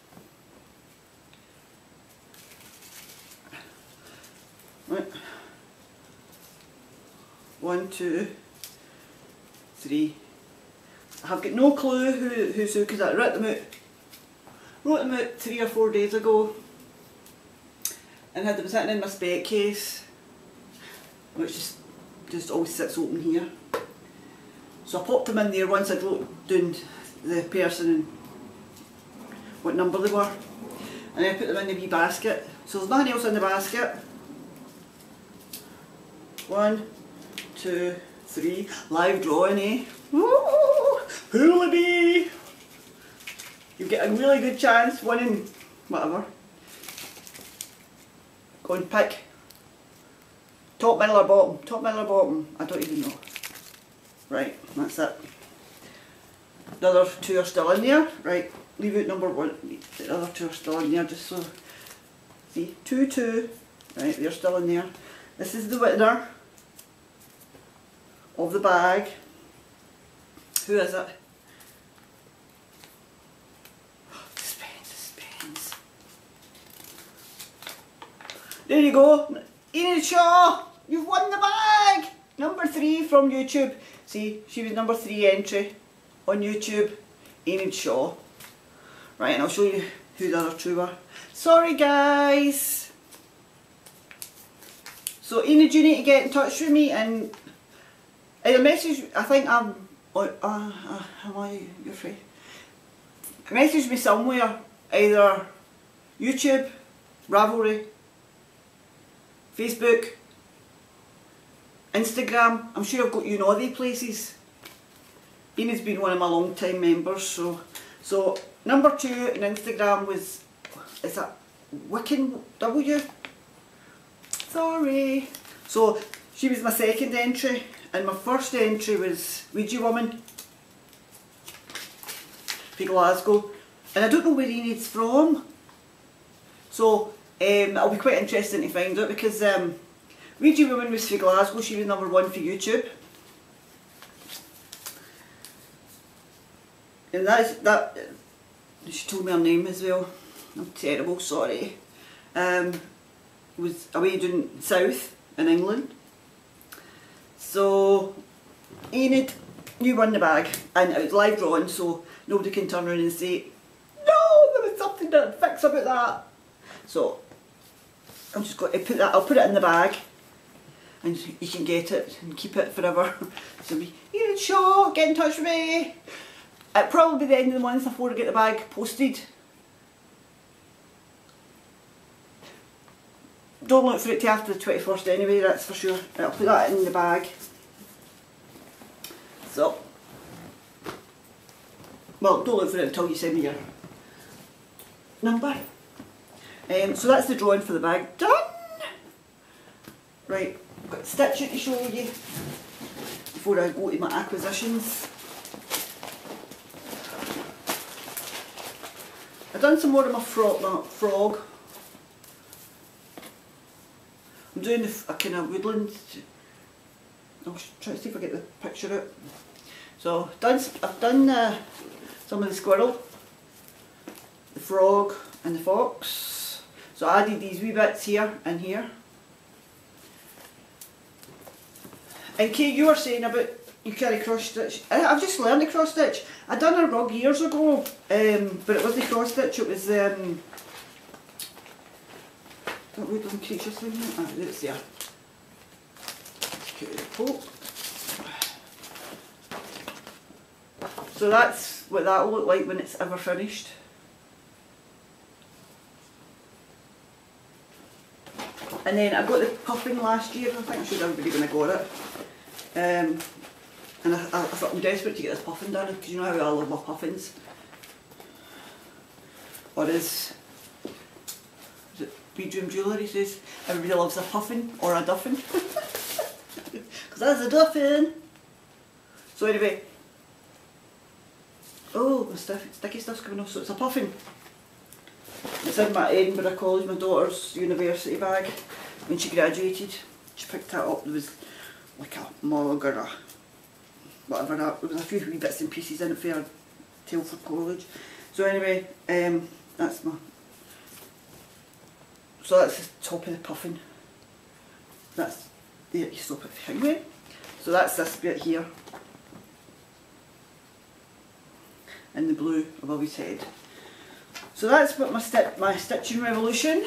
Right. 1, 2, 3. I have got no clue who's who because I wrote them out 3 or 4 days ago and had them sitting in my spec case, which just always sits open here. So I popped them in there once I wrote down the person and what number they were, and then I put them in the wee basket. So there's nothing else in the basket. 1, 2, 3. Live drawing, eh? Woo! Who will it be? You get a really good chance, 1 in whatever. Go and pick. Top, middle or bottom? Top, middle or bottom? I don't even know. Right, that's it. The other 2 are still in there. Right, leave out number 1. The other 2 are still in there just so. See, 2, 2. Right, they're still in there. This is the winner of the bag. Who is it? Suspense, suspense. There you go. Enid Shaw, you've won the bag! Number 3 from YouTube. See, she was number 3 entry on YouTube. Enid Shaw. Right, and I'll show you who the other 2 were. Sorry guys. So Enid, you need to get in touch with me and either message, I think am I your friend? Message me somewhere, either YouTube, Ravelry, Facebook, Instagram. I'm sure I've got you in all these places. Enid's been one of my long time members, so number 2 on Instagram was, is that Wiccan W? Sorry. So she was my second entry. And my first entry was Ouija Woman from Glasgow, and I don't know where Enid's from, so it'll be quite interesting to find out because Ouija Woman was from Glasgow. She was number 1 for YouTube, and that She told me her name as well. I'm terrible, sorry. Was away down south in England. So Enid, you won the bag, and it was live drawing, so nobody can turn around and say, no, there was something to fix about that. So I'm just going to put that, I'll put it in the bag, and you can get it and keep it forever. So Enid Shaw, get in touch with me. It'll probably be the end of the month before I get the bag posted. Don't look for it till after the 21st anyway, that's for sure. I'll put that in the bag. So, well, don't look for it until you send me your number. So that's the drawing for the bag done. Right, I've got a stitch out to show you before I go to my acquisitions. I've done some more of my frog. I'm doing a kind of woodland. I'll try to see if I get the picture out. So I've done some of the squirrel, the frog and the fox. So I added these wee bits here and here. And Kate, you were saying about you can't cross stitch. I've just learned to cross stitch. I done a rug years ago, but it wasn't cross stitch. It was that woodland creature thing. Ah, there it's there. Take it out of the poke. So that's what that will look like when it's ever finished. And then I got the puffin last year. I think I showed everybody when I got it. And I thought I'm desperate to get this puffin done because you know how I love my puffins. Or is it Bedroom Jewellery says everybody loves a puffin or a duffin. Because that's a duffin. So anyway, oh the sticky stuff's coming off, so it's a puffin. It's in my Edinburgh College, my daughter's university bag. When she graduated, she picked that up. There was like a mug or a whatever that. There was a few wee bits and pieces in it for her Telford College. So anyway, that's my. So that's the top of the puffin. That's there. You stop it anyway. So that's this bit here. In the blue, I've always said. So that's what my stitching revolution.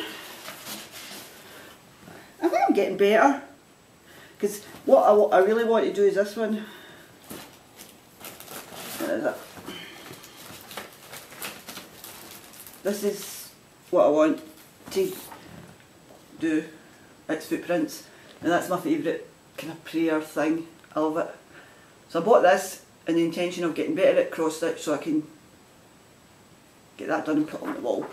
I think I'm getting better. Because what I really want to do is this one. What is it? This is what I want to do. It's footprints. And that's my favourite kind of prayer thing. I love it. So I bought this in the intention of getting better at cross stitch so I can get that done and put on the wall.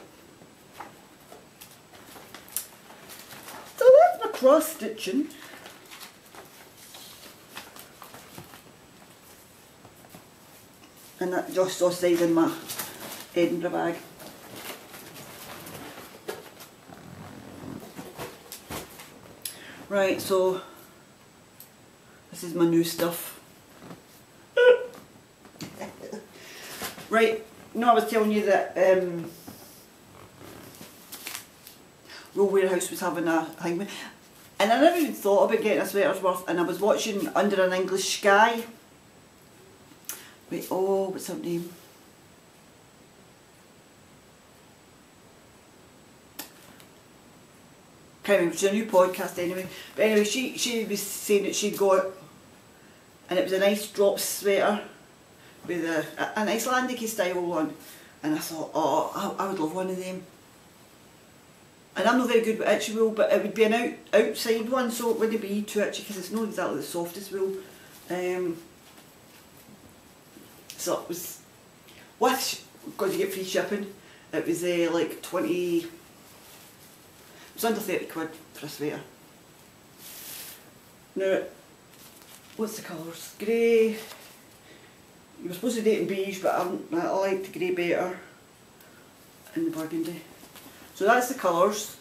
So that's my cross stitching. And that just all stays in my Edinburgh bag. Right, so this is my new stuff. Right, you know I was telling you that Row Warehouse was having a thing, and I never even thought about getting a sweater's worth, and I was watching Under an English Sky. Wait, oh, what's her name? Can't remember, it's a new podcast anyway. But anyway, she was saying that she'd got, and it was a nice drop sweater with an Icelandic style one, and I thought, oh, I would love one of them. And I'm not very good with itchy wool, but it would be an outside one, so it wouldn't be too itchy because it's not exactly the softest wool. So it was, because you get free shipping, it was like 20, it was under 30 quid for a sweater. Now, what's the colours? Grey. You were supposed to do it in beige, but I like the grey better, and the burgundy. So that's the colours.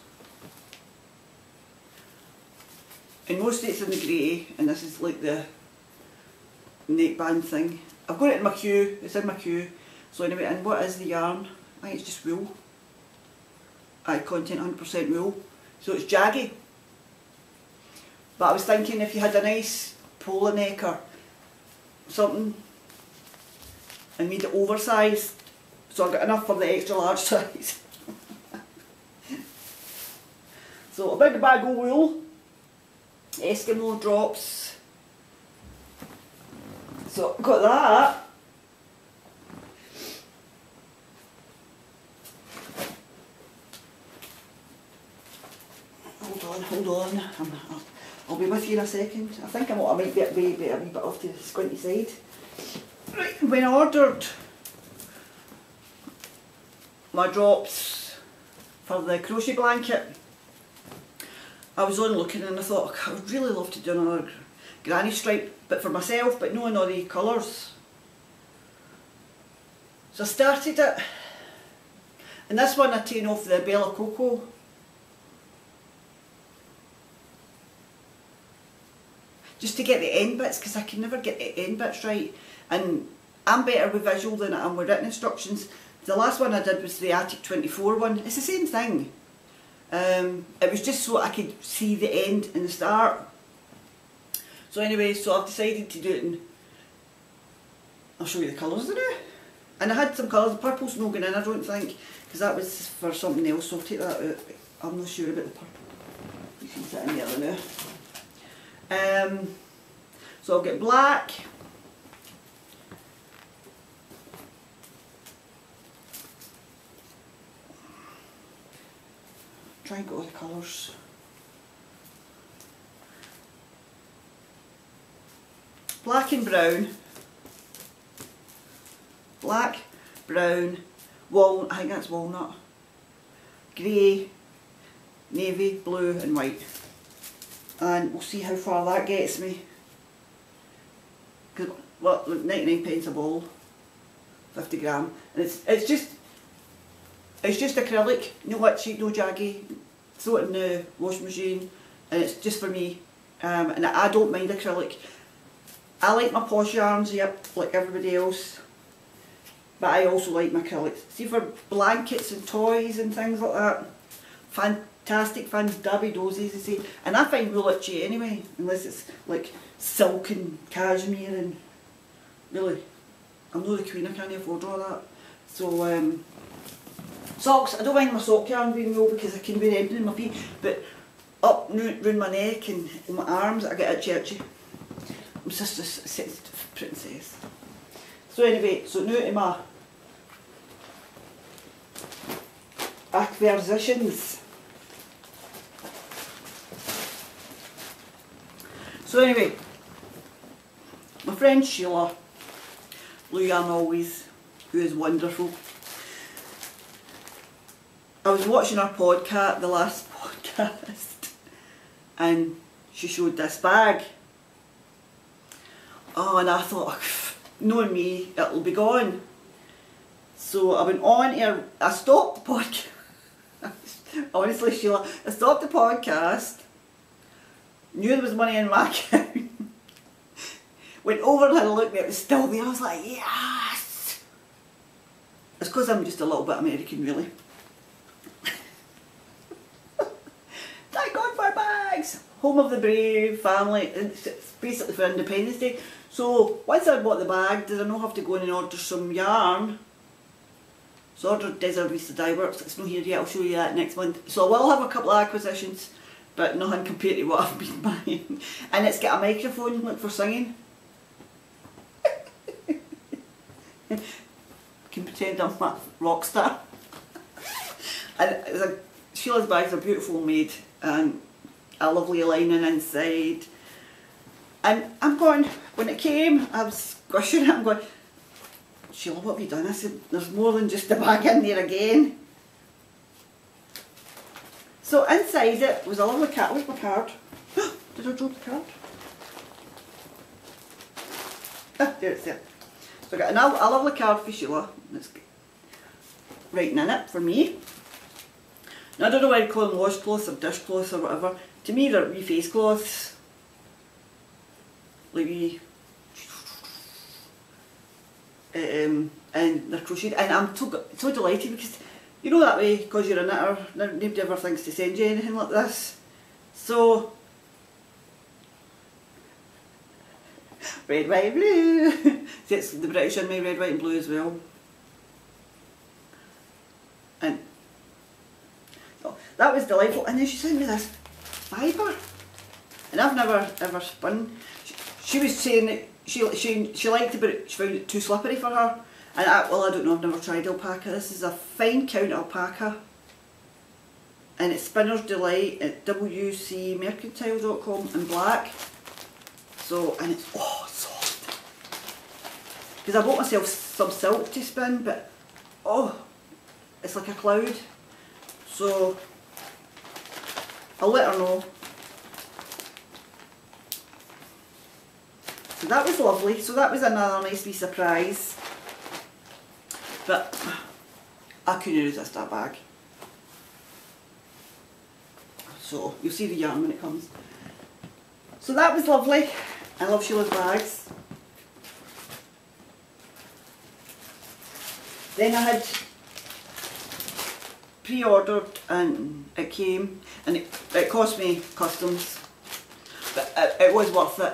In most it's in the grey, and this is like the neckband thing. I've got it in my queue, it's in my queue. So anyway, and what is the yarn? I think it's just wool. Eye content 100% wool. So it's jaggy. But I was thinking if you had a nice polo neck or something and made it oversized, so I got enough for the extra large size. So a big bag of wool, Eskimo drops. So got that. Hold on. I'll be with you in a second. I think I might be a wee bit off to the squinty side. Right, when I ordered my drops for the crochet blanket, I was on looking and I thought, I would really love to do another granny stripe, but for myself, but no in all the colours. So I started it, and this one I taken off the Bella Coco. Just to get the end bits, because I can never get the end bits right. And I'm better with visual than I am with written instructions. The last one I did was the Attic 24 one. It's the same thing. It was just so I could see the end and the start. So anyway, so I've decided to do it in, I'll show you the colours in it. And I had some colours, the purple's not going in I don't think, because that was for something else, so I'll take that out. I'm not sure about the purple. You can sit in there now. So I'll get black, try and get all the colours, black and brown, black, brown, I think that's walnut, grey, navy, blue and white. And we'll see how far that gets me. Cause, well, look, 99 pence a ball, 50 gram, and it's just acrylic, no witchy, no jaggy. Throw it in the washing machine, and it's just for me. And I don't mind acrylic. I like my posh yarns, yep, like everybody else, but I also like my acrylics. See, for blankets and toys and things like that, fantastic fun, dabby dozies, you see. And I find wool itchy anyway, unless it's like silk and cashmere, and really, I'm not the queen, I can't afford all that. So socks, I don't mind my sock yarn being wool because I can wear anything in my feet, but up round my neck and my arms I get itchy. I'm just a sensitive princess. So anyway, so now to my acquisitions. So anyway, my friend Sheila, Blue Yarn Always, who is wonderful. I was watching her podcast, the last podcast, and she showed this bag. Oh, and I thought, knowing me, it'll be gone. So I went on here, I stopped the podcast. Honestly, Sheila, I stopped the podcast. Knew there was money in my account. Went over and had a look and it was still there. I was like, yes! It's because I'm just a little bit American, really. Thank God for bags! Home of the brave, family, it's basically for Independence Day. So once I bought the bag, did I not have to go in and order some yarn? So I ordered Desert Vista Dye Works, it's not here yet, I'll show you that next month. So I will have a couple of acquisitions, but nothing compared to what I've been buying. And it's got a microphone, like, for singing. Can pretend I'm a rock star. And it's Sheila's bags are beautiful made, and a lovely lining inside. And I'm going, when it came, I was squishing it, I'm going, Sheila, what have you done? I said, there's more than just the bag in there again. So inside it was a lovely card. Where's my card? Did I drop the card? Ah, there it's there. So I got a lovely card for Sheila. That's writing in it for me. Now I don't know why you call them washcloths or dishcloths or whatever. To me they're wee face cloths. Like wee and they're crocheted, and I'm so delighted because you know that way, because you're a knitter, nobody ever thinks to send you anything like this. So red, white, blue. See, it's the British in me, red, white and blue as well. And so that was delightful. And then she sent me this fibre, and I've never ever spun. She was saying that she liked it, but she found it too slippery for her. And well, I don't know, I've never tried alpaca. This is a fine count alpaca, and it's Spinner's Delight at wcmercantile.com in black. So, and it's soft. Because I bought myself some silk to spin, but it's like a cloud. So I'll let her know. So that was lovely. So that was another nice wee surprise. But I couldn't resist that bag. So you'll see the yarn when it comes. So that was lovely. I love Sheila's bags. Then I had pre-ordered and it came, and it cost me customs, but it was worth it.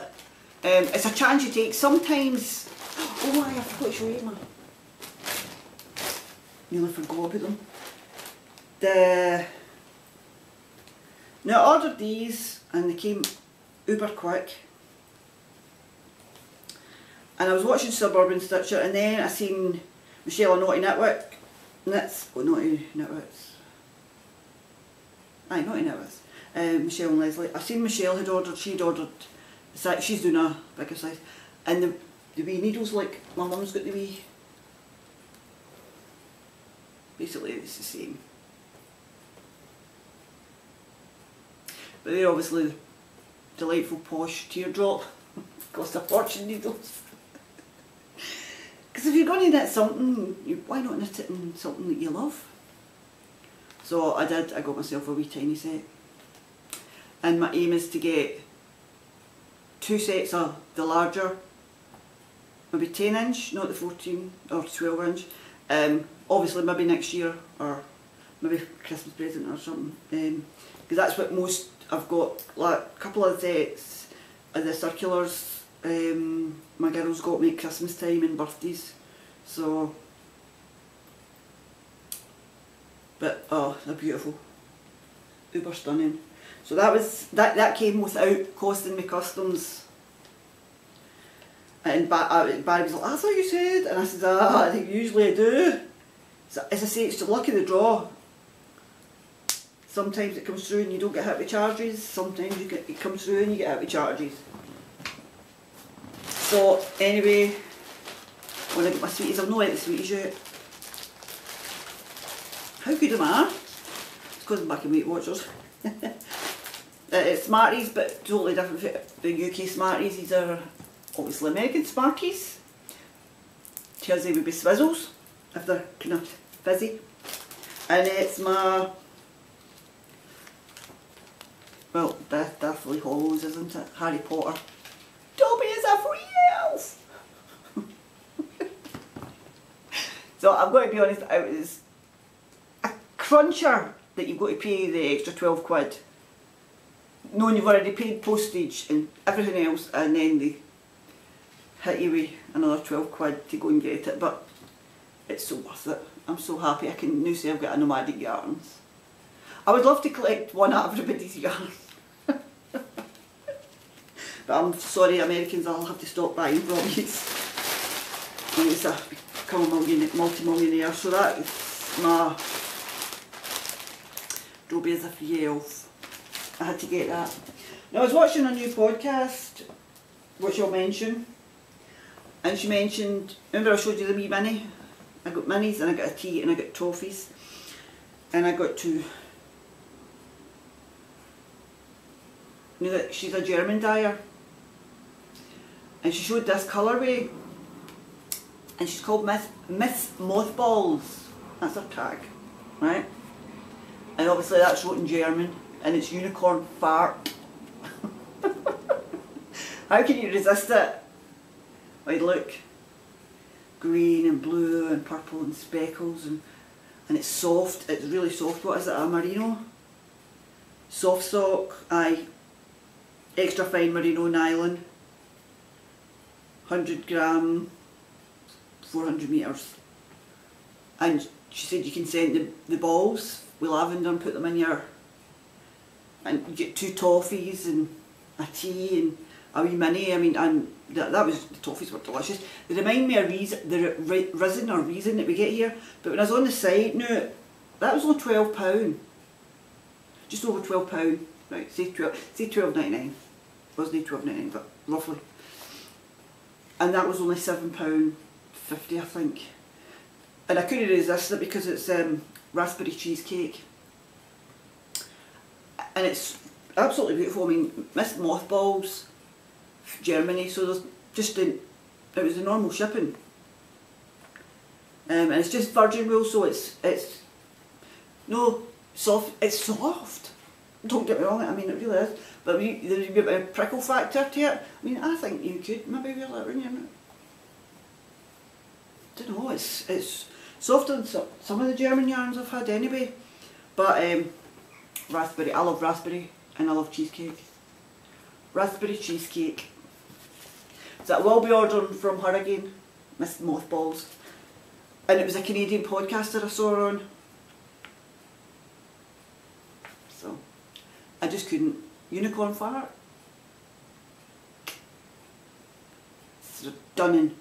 It's a chance you take. Sometimes, I forgot to show you, man. Nearly forgot about them. Now I ordered these and they came uber quick. And I was watching Suburban Stitcher, and then I seen Michelle and Naughty Naughty Knitwits. Aye, Naughty Knitwits. Michelle and Leslie. I've seen Michelle had ordered, she'd ordered, she's doing a bigger size. And the wee needles, like my mum's got the wee, basically it's the same. But they're obviously delightful posh teardrop. Cost a fortune needles. Because if you're going to knit something, why not knit it in something that you love? So I did, I got myself a wee tiny set. And my aim is to get 2 sets of the larger, maybe 10 inch, not the 14 or 12 inch. Obviously maybe next year, or maybe Christmas present or something. Because that's what most, I've got like a couple of sets of the circulars. My girls got me at Christmas time and birthdays, so, but they're beautiful, uber stunning. So that came without costing me customs. And Barry was like, I thought you said, and I said, I think usually I do. So, as I say, it's the luck of the draw. Sometimes it comes through and you don't get hit with charges, sometimes it comes through and you get hit with charges. So anyway, when I get my sweeties, I've not ate the sweeties yet. How good am I? It's because I'm back in Weight Watchers. It's Smarties, but totally different from the UK Smarties. These are obviously American Smarties. Jersey would be Swizzles, if they're kind of fizzy. And it's my, well, Deathly Hollows, isn't it? Harry Potter. Dobby is a free elf! So I've got to be honest, it was a cruncher that you've got to pay the extra 12 quid. Knowing you've already paid postage and everything else, and then they hit you with another 12 quid to go and get it, but it's so worth it. I'm so happy I can now say I've got a nomadic yarns. I would love to collect one of everybody's yarns. But I'm sorry Americans, I'll have to stop buying from you. I've become a multi-millionaire, so that is my Dobby is a free elf. I had to get that. Now I was watching a new podcast, which I'll mention, and she mentioned, remember I showed you the wee mini? I got minis and I got a tea and I got toffees, and I got two. You know that she's a German dyer, and she showed this colourway, and she's called Miss Mothballs. That's her tag, right? And obviously that's wrote in German, and it's unicorn fart. How can you resist it? Wait, look. green and blue and purple and speckles, and it's soft, it's really soft. What is it, a merino? Soft sock, aye, extra fine merino nylon, 100 gram, 400 metres. And she said you can send the balls with lavender and put them in your, and you get 2 toffees and a tea and a wee mini. I mean, and that was, the toffees were delicious. They remind me of the resin or resin that we get here, but when I was on the site, no, that was only £12. Just over £12, right, say £12.99. It wasn't £12.99, but roughly. And that was only £7.50, I think. And I couldn't resist it because it's raspberry cheesecake. And it's absolutely beautiful. I mean, missed mothballs, Germany, so there's just it was the normal shipping. And it's just virgin wool, so it's no soft, it's soft. Don't get me wrong, I mean it really is. But there's a bit of a prickle factor to it. I mean, I think you could maybe wear that around your neck. I don't know, it's softer than some of the German yarns I've had anyway. But raspberry, I love raspberry and I love cheesecake. Raspberry cheesecake. So I will be ordering from her again, Miss Mothballs. And it was a Canadian podcaster I saw her on. So I just couldn't. Unicorn fart. Stunning.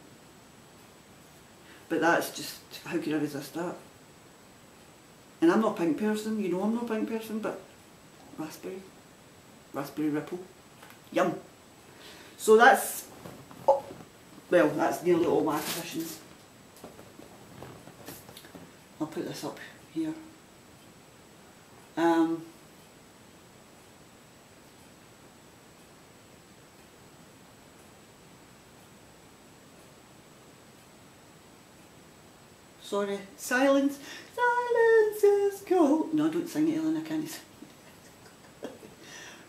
But that's just, how could I resist that? And I'm not a pink person, you know I'm not a pink person, but raspberry ripple, yum. So that's, oh, well, that's nearly all my acquisitions. I'll put this up here. Sorry, silence is gold. No, don't sing it, Ellen, I can't sing.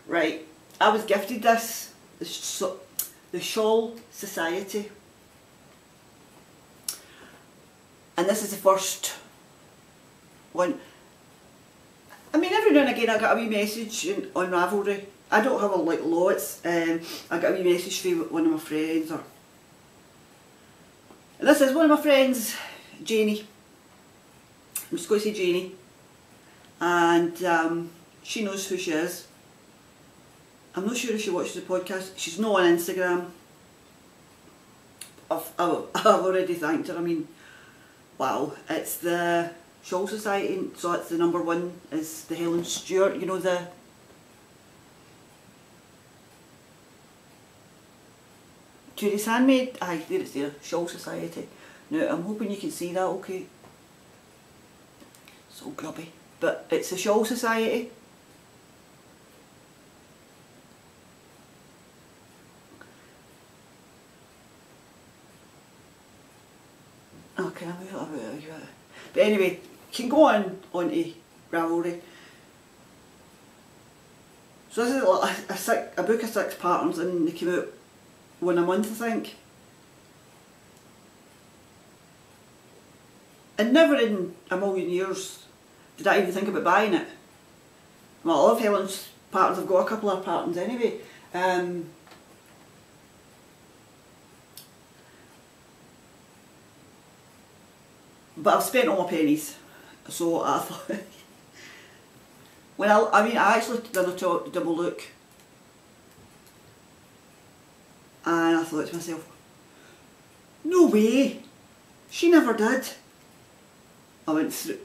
Right, I was gifted this, the Shawl Society. And this is the first one. I mean, every now and again I got a wee message on Ravelry. I don't have like lots. I got a wee message from one of my friends, and this is one of my friends, Janie. I'm just going to say Janie, and she knows who she is. I'm not sure if she watches the podcast. She's not on Instagram. I've already thanked her. I mean, wow, it's the Shawl Society, so it's the number one is the Helen Stewart, you know, the Judy's Handmaid. Aye, there it's there, Shawl Society. Now I'm hoping you can see that okay. So grubby. But it's the Shawl Society. Okay, I'll move it a bit. But anyway, you can go onto Ravelry. So this is like a book of 6 patterns, and they came out one a month, I think. And never in a million years did I even think about buying it. Well, I love Helen's patterns. I've got a couple of patterns anyway. But I've spent all my pennies, so I thought, I actually did a double look, and I thought to myself, no way, she never did. I went through,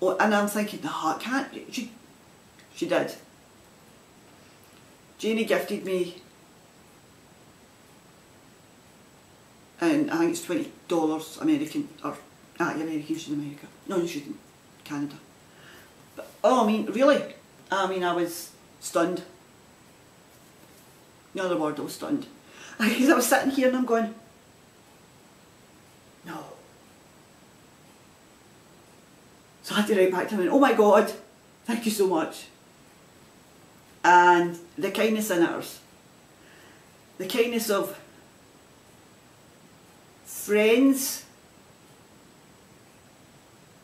and I'm thinking, no, it can't, she did. Janie gifted me, and I think it's $20 American, or American, she's in America. No, she's in Canada. But, oh, I mean, really? I mean, I was stunned. No other word, I was stunned. Because I was sitting here and I'm going, no. So I had to write back to him and, oh my God, thank you so much. And the kindness in ours. The kindness of friends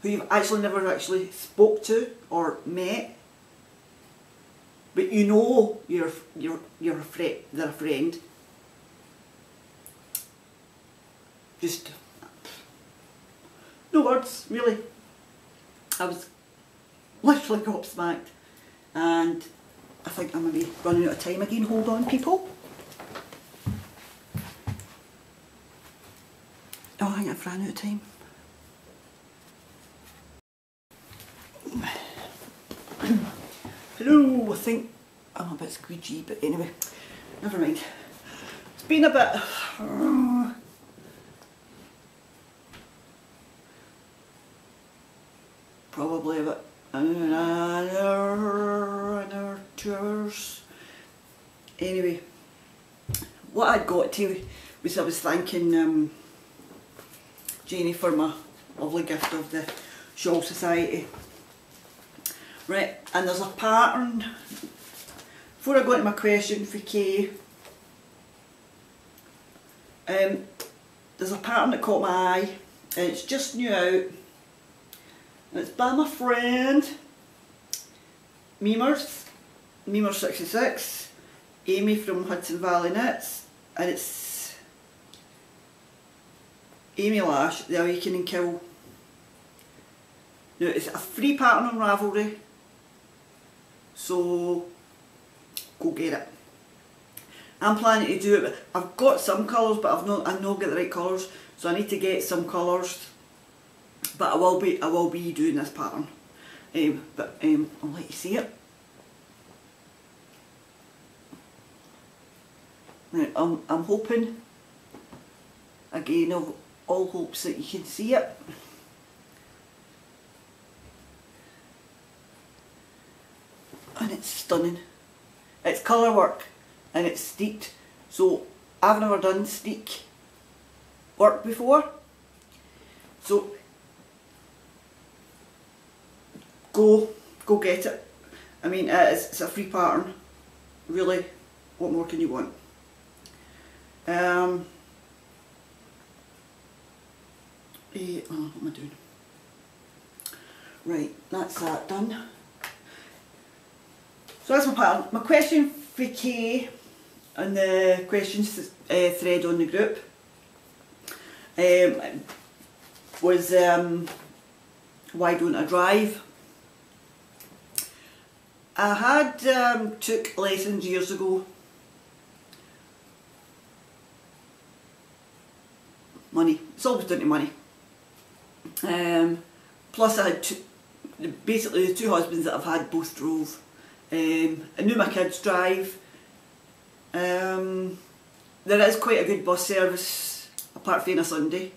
who you've actually never actually spoke to or met, but you know you're a friend, they're a friend. Just no words, really. I was literally gobsmacked, and I think I'm maybe running out of time again. Hold on, people. Oh, I think I've run out of time. Hello, I think I'm a bit squeegee, but anyway, never mind. It's been a bit... probably about an hour, 2 hours. Anyway, what I'd got to was I was thanking Janie for my lovely gift of the Shawl Society. Right, and there's a pattern. Before I go into my question for Kay, there's a pattern that caught my eye, and it's just new out. And it's by my friend Memers66, Amy from Hudson Valley Knits, and it's Amy Lash, the Awakening Kill. Now it's a free pattern on Ravelry, so go get it. I'm planning to do it, but I've got some colours, but I've not got the right colours, so I need to get some colours. But I will be doing this pattern. I'll let you see it. Now, I'm hoping, again, of all hopes that you can see it. And it's stunning. It's colour work and it's steeked. So I've never done steek work before. So go get it. I mean, it's a free pattern. Really, what more can you want? What am I doing? Right, that's that done. So that's my pattern. My question for Kay on the questions thread on the group was why don't I drive? I had took lessons years ago. Money. It's always down to money. Plus I had basically the two husbands that I've had both drove. I knew my kids drive. There is quite a good bus service apart from a Sunday.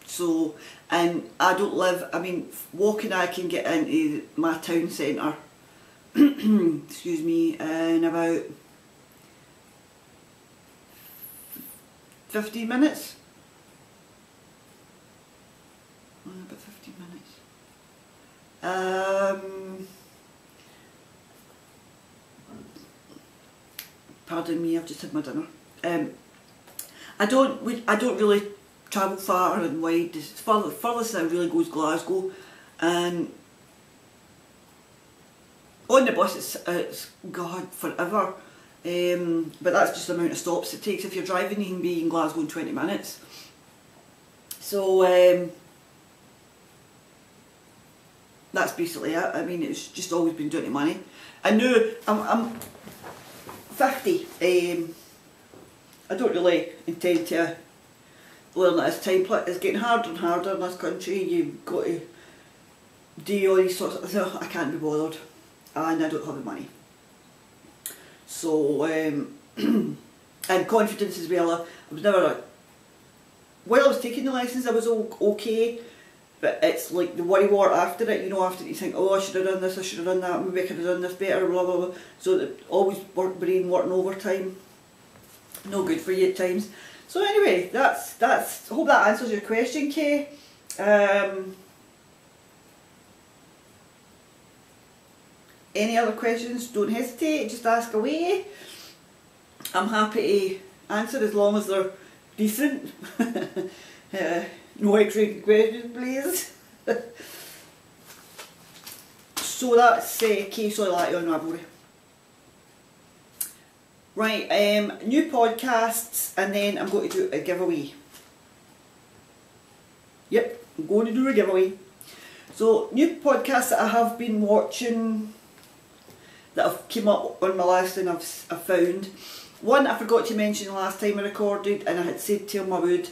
So, and I don't live, I mean, walking I can get into my town centre, excuse me, in about 15 minutes. About 15 minutes. Pardon me, I've just had my dinner. I don't really travel far and wide. Furthest I really goes Glasgow, and on the bus it's God forever. But that's just the amount of stops it takes. If you're driving, you can be in Glasgow in 20 minutes. So that's basically it. I mean, it's just always been down to money. I know I'm 50. I don't really intend to learn that as time. It's getting harder and harder in this country. You've got to do all these sorts of things. I can't be bothered, and I don't have the money. So, and confidence as well. I was never, while I was taking the lessons I was okay, but it's like the worry war after it, you know, after you think, oh, I should have done this, I should have done that, maybe I could have done this better, blah blah blah. So always brain working overtime, no good for you at times. So anyway, that's I hope that answers your question, Kay. Any other questions, don't hesitate, just ask away. I'm happy to answer as long as they're decent. No X-rated questions, please. So that's case of that on Ravelry. Right, new podcasts, and then I'm going to do a giveaway. Yep, I'm going to do a giveaway. So, new podcasts that I have been watching that have come up on my list and I've found. One I forgot to mention last time I recorded, and I had said to him I would,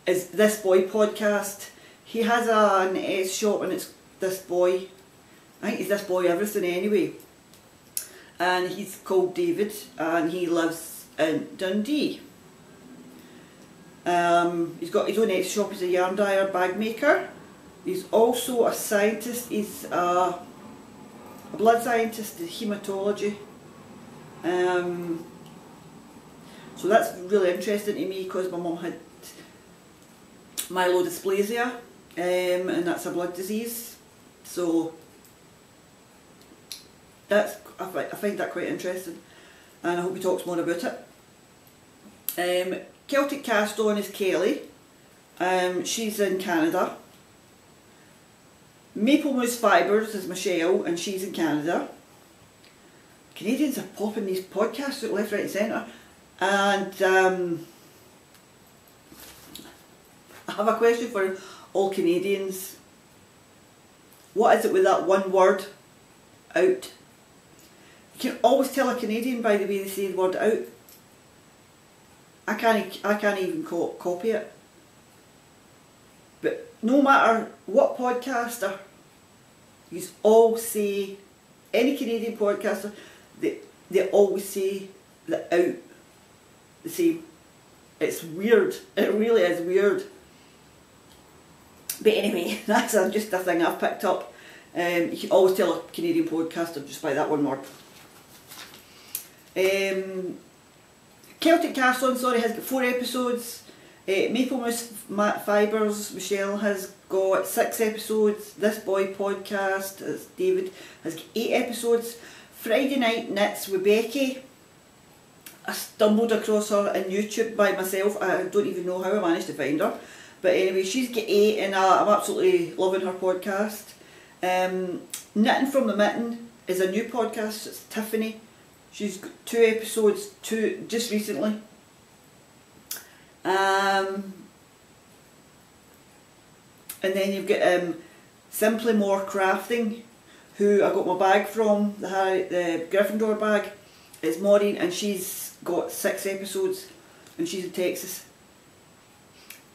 is This Boy podcast. He has an S shop and it's This Boy. I think he's This Boy Everything anyway. And he's called David and he lives in Dundee. He's got his own S shop, he's a yarn dyer, bag maker. He's also a scientist, he's a blood scientist in haematology. So that's really interesting to me because my mum had myelodysplasia, and that's a blood disease. So that's, I find that quite interesting, and I hope he talks more about it. Celtic Cast On is Kelly. She's in Canada. Maple Mousse Fibres is Michelle, and she's in Canada. Canadians are popping these podcasts out left, right and centre. And I have a question for all Canadians. What is it with that one word, out? You can always tell a Canadian by the way they say the word out. I can't even copy it. But no matter what podcaster, you all say, any Canadian podcaster, they always say the out the same. It's weird. It really is weird. But anyway, that's just a thing I've picked up. You can always tell a Canadian podcaster just by that one word. Celtic Cast On, sorry, has got 4 episodes. Maple Mousse Fibres, Michelle has got 6 episodes. This Boy podcast, as David, has got 8 episodes. Friday Night Knits with Becky. I stumbled across her on YouTube by myself. I don't even know how I managed to find her. But anyway, she's got 8 and I'm absolutely loving her podcast. Knitting from the Mitten is a new podcast. It's Tiffany. She's got 2 episodes just recently. And then you've got Simply More Crafting, who I got my bag from, the Gryffindor bag. It's Maureen, and she's got 6 episodes, and she's in Texas.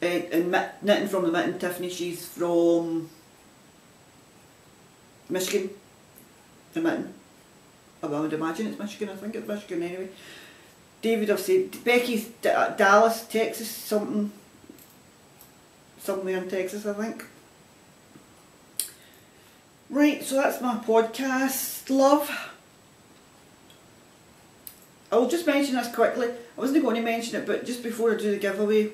And Knitting from the Mitten, Tiffany, she's from Michigan. The Mitten. I would imagine it's Michigan, I think it's Michigan anyway. David, I've said, Becky's Dallas, Texas, somewhere in Texas, I think. Right, so that's my podcast, love. I'll just mention this quickly. I wasn't going to mention it, but just before I do the giveaway,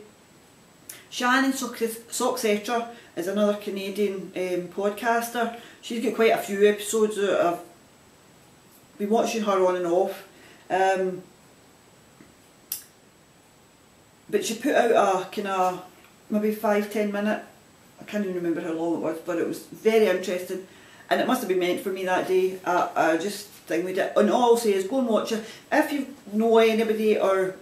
Shannon Socksetra is another Canadian podcaster. She's got quite a few episodes that I've been watching her on and off. But she put out a kind of maybe 5-10 minute, I can't even remember how long it was, but it was very interesting, and it must have been meant for me that day. I just think we did, and all I'll say is go and watch it. If you know anybody or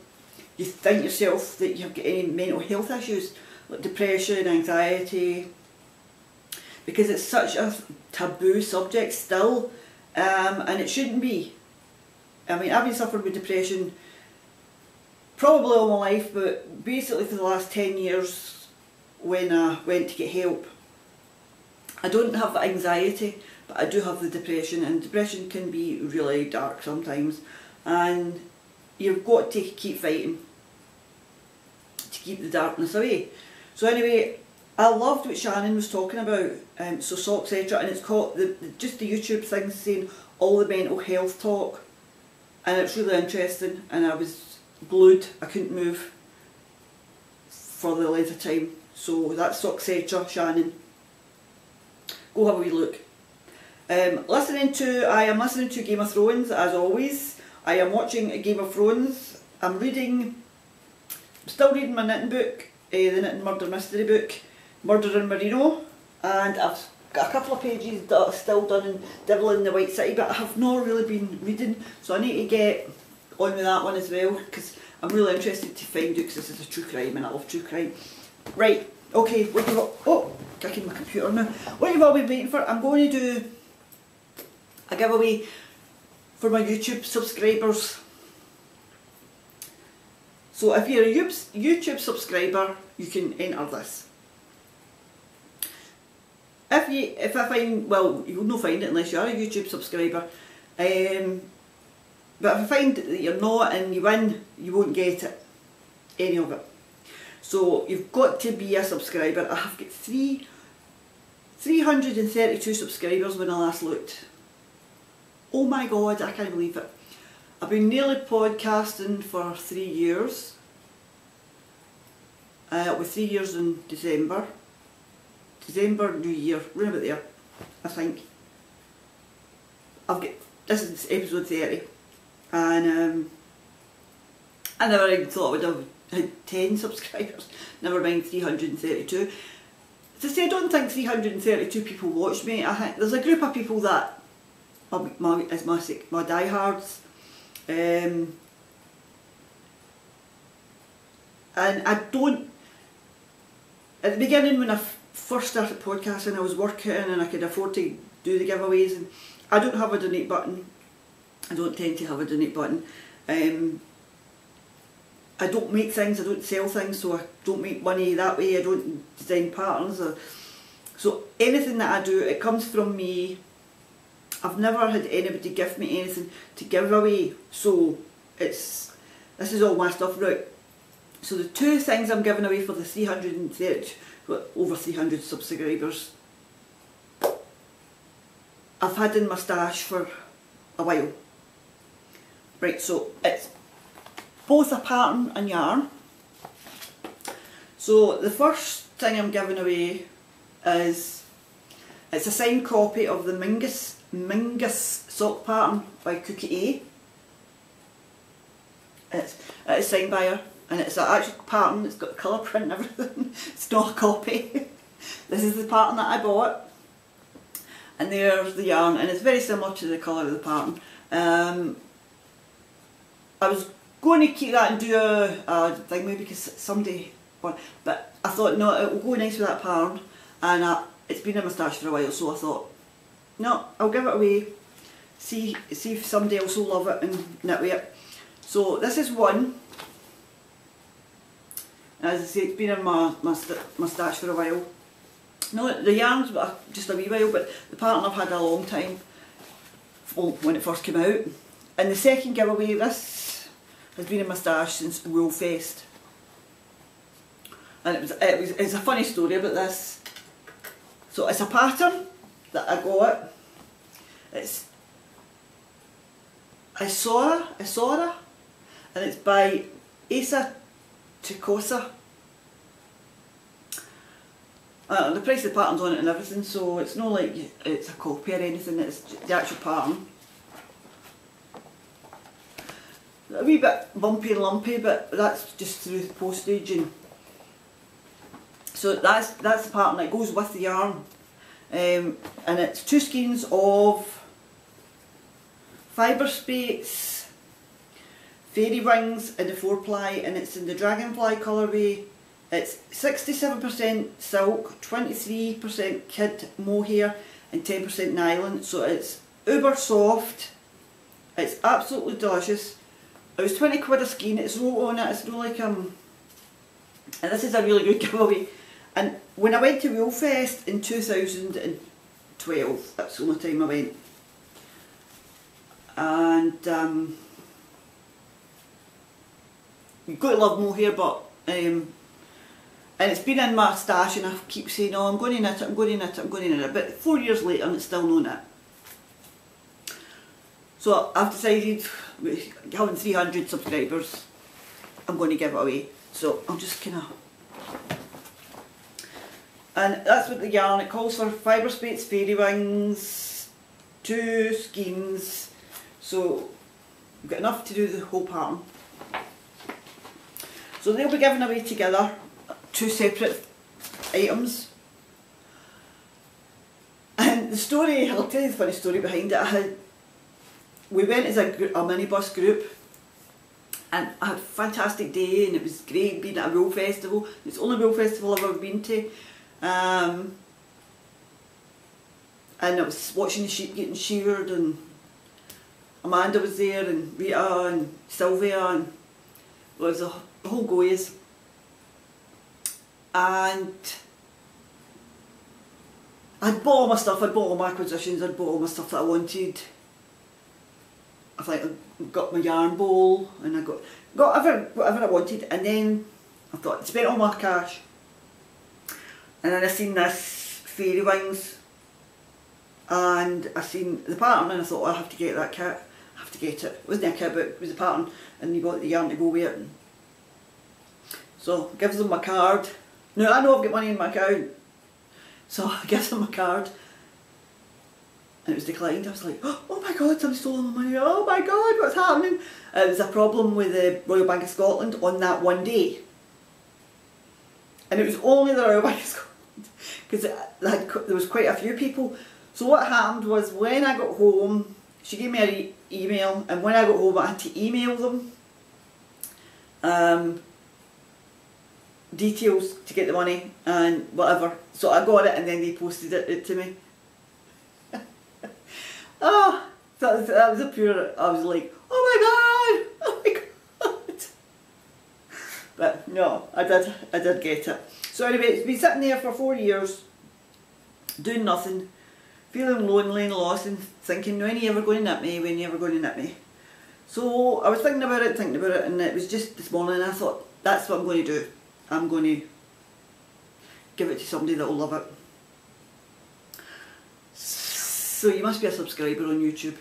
you think yourself that you've got any mental health issues like depression, anxiety, because it's such a taboo subject still, and it shouldn't be. I mean, I've been suffering with depression probably all my life, but basically for the last 10 years when I went to get help. I don't have anxiety, but I do have the depression, and depression can be really dark sometimes, and you've got to keep fighting to keep the darkness away. So anyway, I loved what Shannon was talking about, so Socksetra, and it's called, just the YouTube thing saying all the mental health talk, and it's really interesting, and I was glued, I couldn't move for the length of time. So that's Socksetra, Shannon. Go have a wee look. I am listening to Game of Thrones as always. I am watching Game of Thrones. I'm still reading my knitting book, the Knitting Murder Mystery book. Murder in Merino, and I've got a couple of pages that are still done in Devil in the White City, but I have not really been reading, so I need to get on with that one as well, because I'm really interested to find out, because this is a true crime and I love true crime. Right, okay, what you've oh, kicking my computer now. What you've all been waiting for, I'm going to do a giveaway for my YouTube subscribers. So if you're a YouTube subscriber, you can enter this. If I find, well, you'll not find it unless you are a YouTube subscriber, but if I find that you're not and you win, you won't get it, any of it. So you've got to be a subscriber. I have got 332 subscribers when I last looked. Oh my god, I can't believe it. I've been nearly podcasting for 3 years. With 3 years in December, New Year, round about there, I think. This is episode 30, and I never even thought I would have had 10 subscribers, never mind 332. To say I don't think 332 people watch me. I think there's a group of people that are my diehards, and I don't, at the beginning when I first started podcasting, I was working and I could afford to do the giveaways, and I don't have a donate button. I don't tend to have a donate button. I don't make things, I don't sell things, so I don't make money that way. I don't design patterns. So anything that I do, it comes from me. I've never had anybody give me anything to give away, so this is all my stuff, right? So the two things I'm giving away for the 330, over 300 subscribers, I've had in my stash for a while. Right, so it's both a pattern and yarn. So the first thing I'm giving away is, it's a signed copy of the Mingus sock pattern by Cookie A. It's signed by her, and it's an actual pattern. It's got colour print and everything. It's not a copy. This is the pattern that I bought, and there's the yarn, and it's very similar to the colour of the pattern. I was going to keep that and do a thing maybe because somebody, but I thought no, it will go nice with that pattern, and it's been in my stash for a while, so I thought no, I'll give it away, see if somebody else will love it and knit with it. So this is one. As I say, it's been in my stash for a while. No, the yarn's just a wee while, but the pattern I've had a long time, well, when it first came out. And the second giveaway, this has been in my stash since Wool Fest. And it's a funny story about this. So it's a pattern that I got. It's Isora, and it's by Asa Chikosa. The price of the pattern's on it and everything, so it's not like it's a copy or anything, it's the actual pattern. A wee bit bumpy and lumpy, but that's just through the postage. And so that's the pattern that goes with the yarn. And it's 2 skeins of fibre spates, fairy wings in the 4-ply, and it's in the dragonfly colourway. It's 67% silk, 23% kid mohair and 10% nylon, so it's uber soft. It's absolutely delicious. It was 20 quid a skein. It's wrote on it, it's not like and this is a really good giveaway. And when I went to Wool Fest in 2012, that's the only time I went, and you've got to love mohair, but and it's been in my stash, and I keep saying, oh, I'm going to knit it, I'm going to knit it, I'm going to knit it, but 4 years later and it's still no knit. So I've decided, having 300 subscribers, I'm going to give it away. So I'm just kind of, and that's what the yarn, it calls for fibre spates, fairy wings, 2 skeins, so we've got enough to do the whole pattern. So they'll be given away together, 2 separate items, And the story, I'll tell you the funny story behind it. We went as a minibus group, and I had a fantastic day, and it was great being at a wool festival. It's the only wool festival I've ever been to. And I was watching the sheep getting sheared, and Amanda was there, and Rita and Sylvia, and it was the whole goes. And I'd bought all my stuff, I'd bought all my acquisitions, I'd bought all my stuff that I wanted. I think I got my yarn bowl, and I got whatever I wanted, and then I thought I'd spent all my cash. And then I seen this fairy wings, and I seen the pattern, and I thought, oh, I have to get that kit. I have to get it. It wasn't a kit, but it was a pattern, and you got the yarn to go with it. So I gives them my card. Now I know I've got money in my account, so I give them my card, and it was declined. I was like, oh my God, somebody stole my money. Oh my God, what's happening? It was a problem with the Royal Bank of Scotland on that one day, and it was only the Royal Bank of Scotland, because there was quite a few people. So what happened was, when I got home, she gave me an email, and when I got home I had to email them details to get the money and whatever. So I got it, and then they posted it to me. Oh, that was a pure, I was like, oh my God. But no, I did get it. So anyway, it's been sitting there for 4 years, doing nothing, feeling lonely and lost, and thinking, when are you ever going to nip me, when are you ever going to nip me? So I was thinking about it, and it was just this morning I thought, that's what I'm going to do. I'm going to give it to somebody that will love it. So you must be a subscriber on YouTube.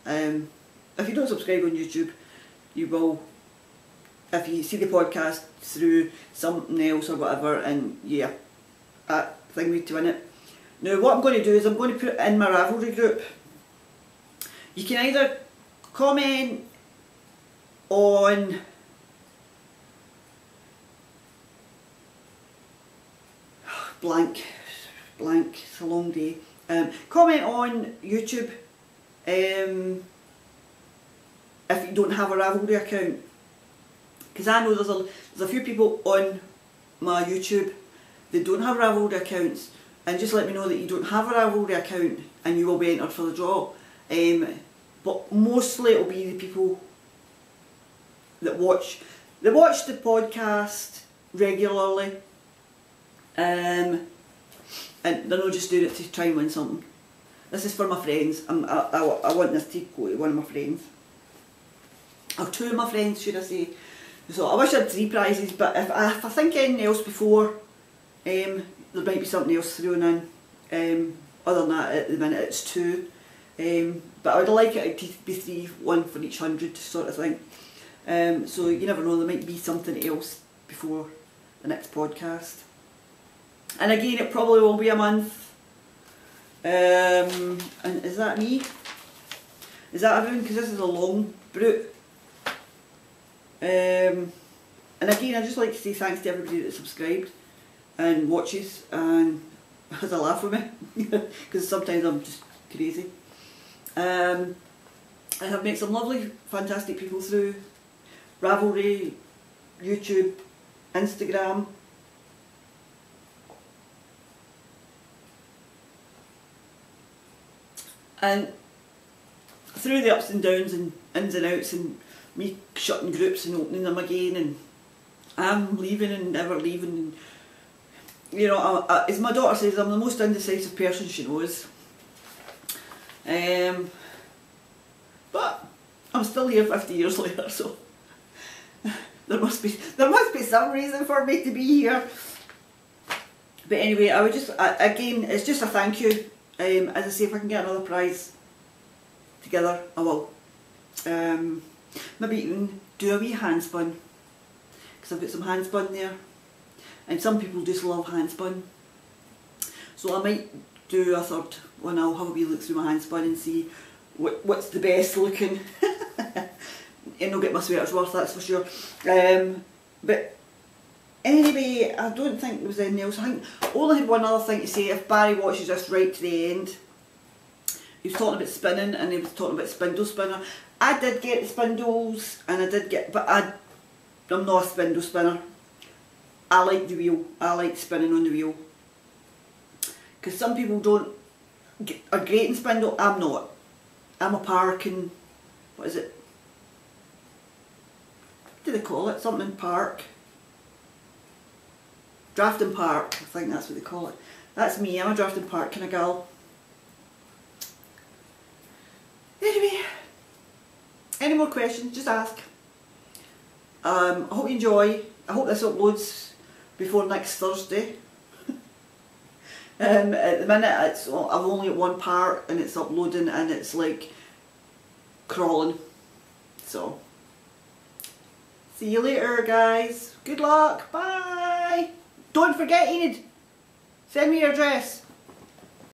If you don't subscribe on YouTube, you will, if you see the podcast through something else or whatever, and yeah, that thing with to win it. Now what I'm going to do is I'm going to put it in my Ravelry group. You can either comment on blank, it's a long day. Comment on YouTube if you don't have a Ravelry account, because I know there's a few people on my YouTube that don't have Ravelry accounts, and just let me know that you don't have a Ravelry account, and you will be entered for the draw. But mostly it'll be the people that watch the podcast regularly, and they're not just doing it to try and win something. This is for my friends. I want this to go to one of my friends, or two of my friends should I say. So I wish I had 3 prizes, but if I think anything else before, there might be something else thrown in. Other than that, at the minute it's 2. But I would like it to be 3, 1 for each 100 sort of thing. So you never know, there might be something else before the next podcast. And again, it probably will be a month. And is that me? Is that everyone? Because this is a long brute. And again, I'd just like to say thanks to everybody that subscribed and watches and has a laugh with me, because sometimes I'm just crazy. I have met some lovely, fantastic people through Ravelry, YouTube, Instagram. And through the ups and downs and ins and outs, and me shutting groups and opening them again, and I'm leaving and never leaving, and you know, as my daughter says, I'm the most indecisive person she knows. But I'm still here 50 years later, so there must be some reason for me to be here. But anyway, I would just again, it's just a thank you. As I say, if I can get another prize together, I will. Maybe even do a wee handspun, because I've got some handspun there, and some people just love handspun. So I might do a third one. I'll have a wee look through my handspun and see what's the best looking. And I'll get my sweater's worth, that's for sure. But Anyway, I don't think there was anything else. I think I only had one other thing to say. If Barry watches this right to the end, he was talking about spinning and he was talking about spindle spinner. I did get the spindles and I did get, but I'm not a spindle spinner. I like the wheel. I like spinning on the wheel. Because some people are great in spindle. I'm not. I'm a park and, what is it? What do they call it? Something park. Drafting park, I think that's what they call it. That's me, I'm a drafting park kind of girl. Anyway, any more questions, just ask. I hope you enjoy. I hope this uploads before next Thursday. At the minute I'm only at one part and it's uploading and it's like crawling. So, see you later guys. Good luck, bye. Don't forget Enid, send me your address.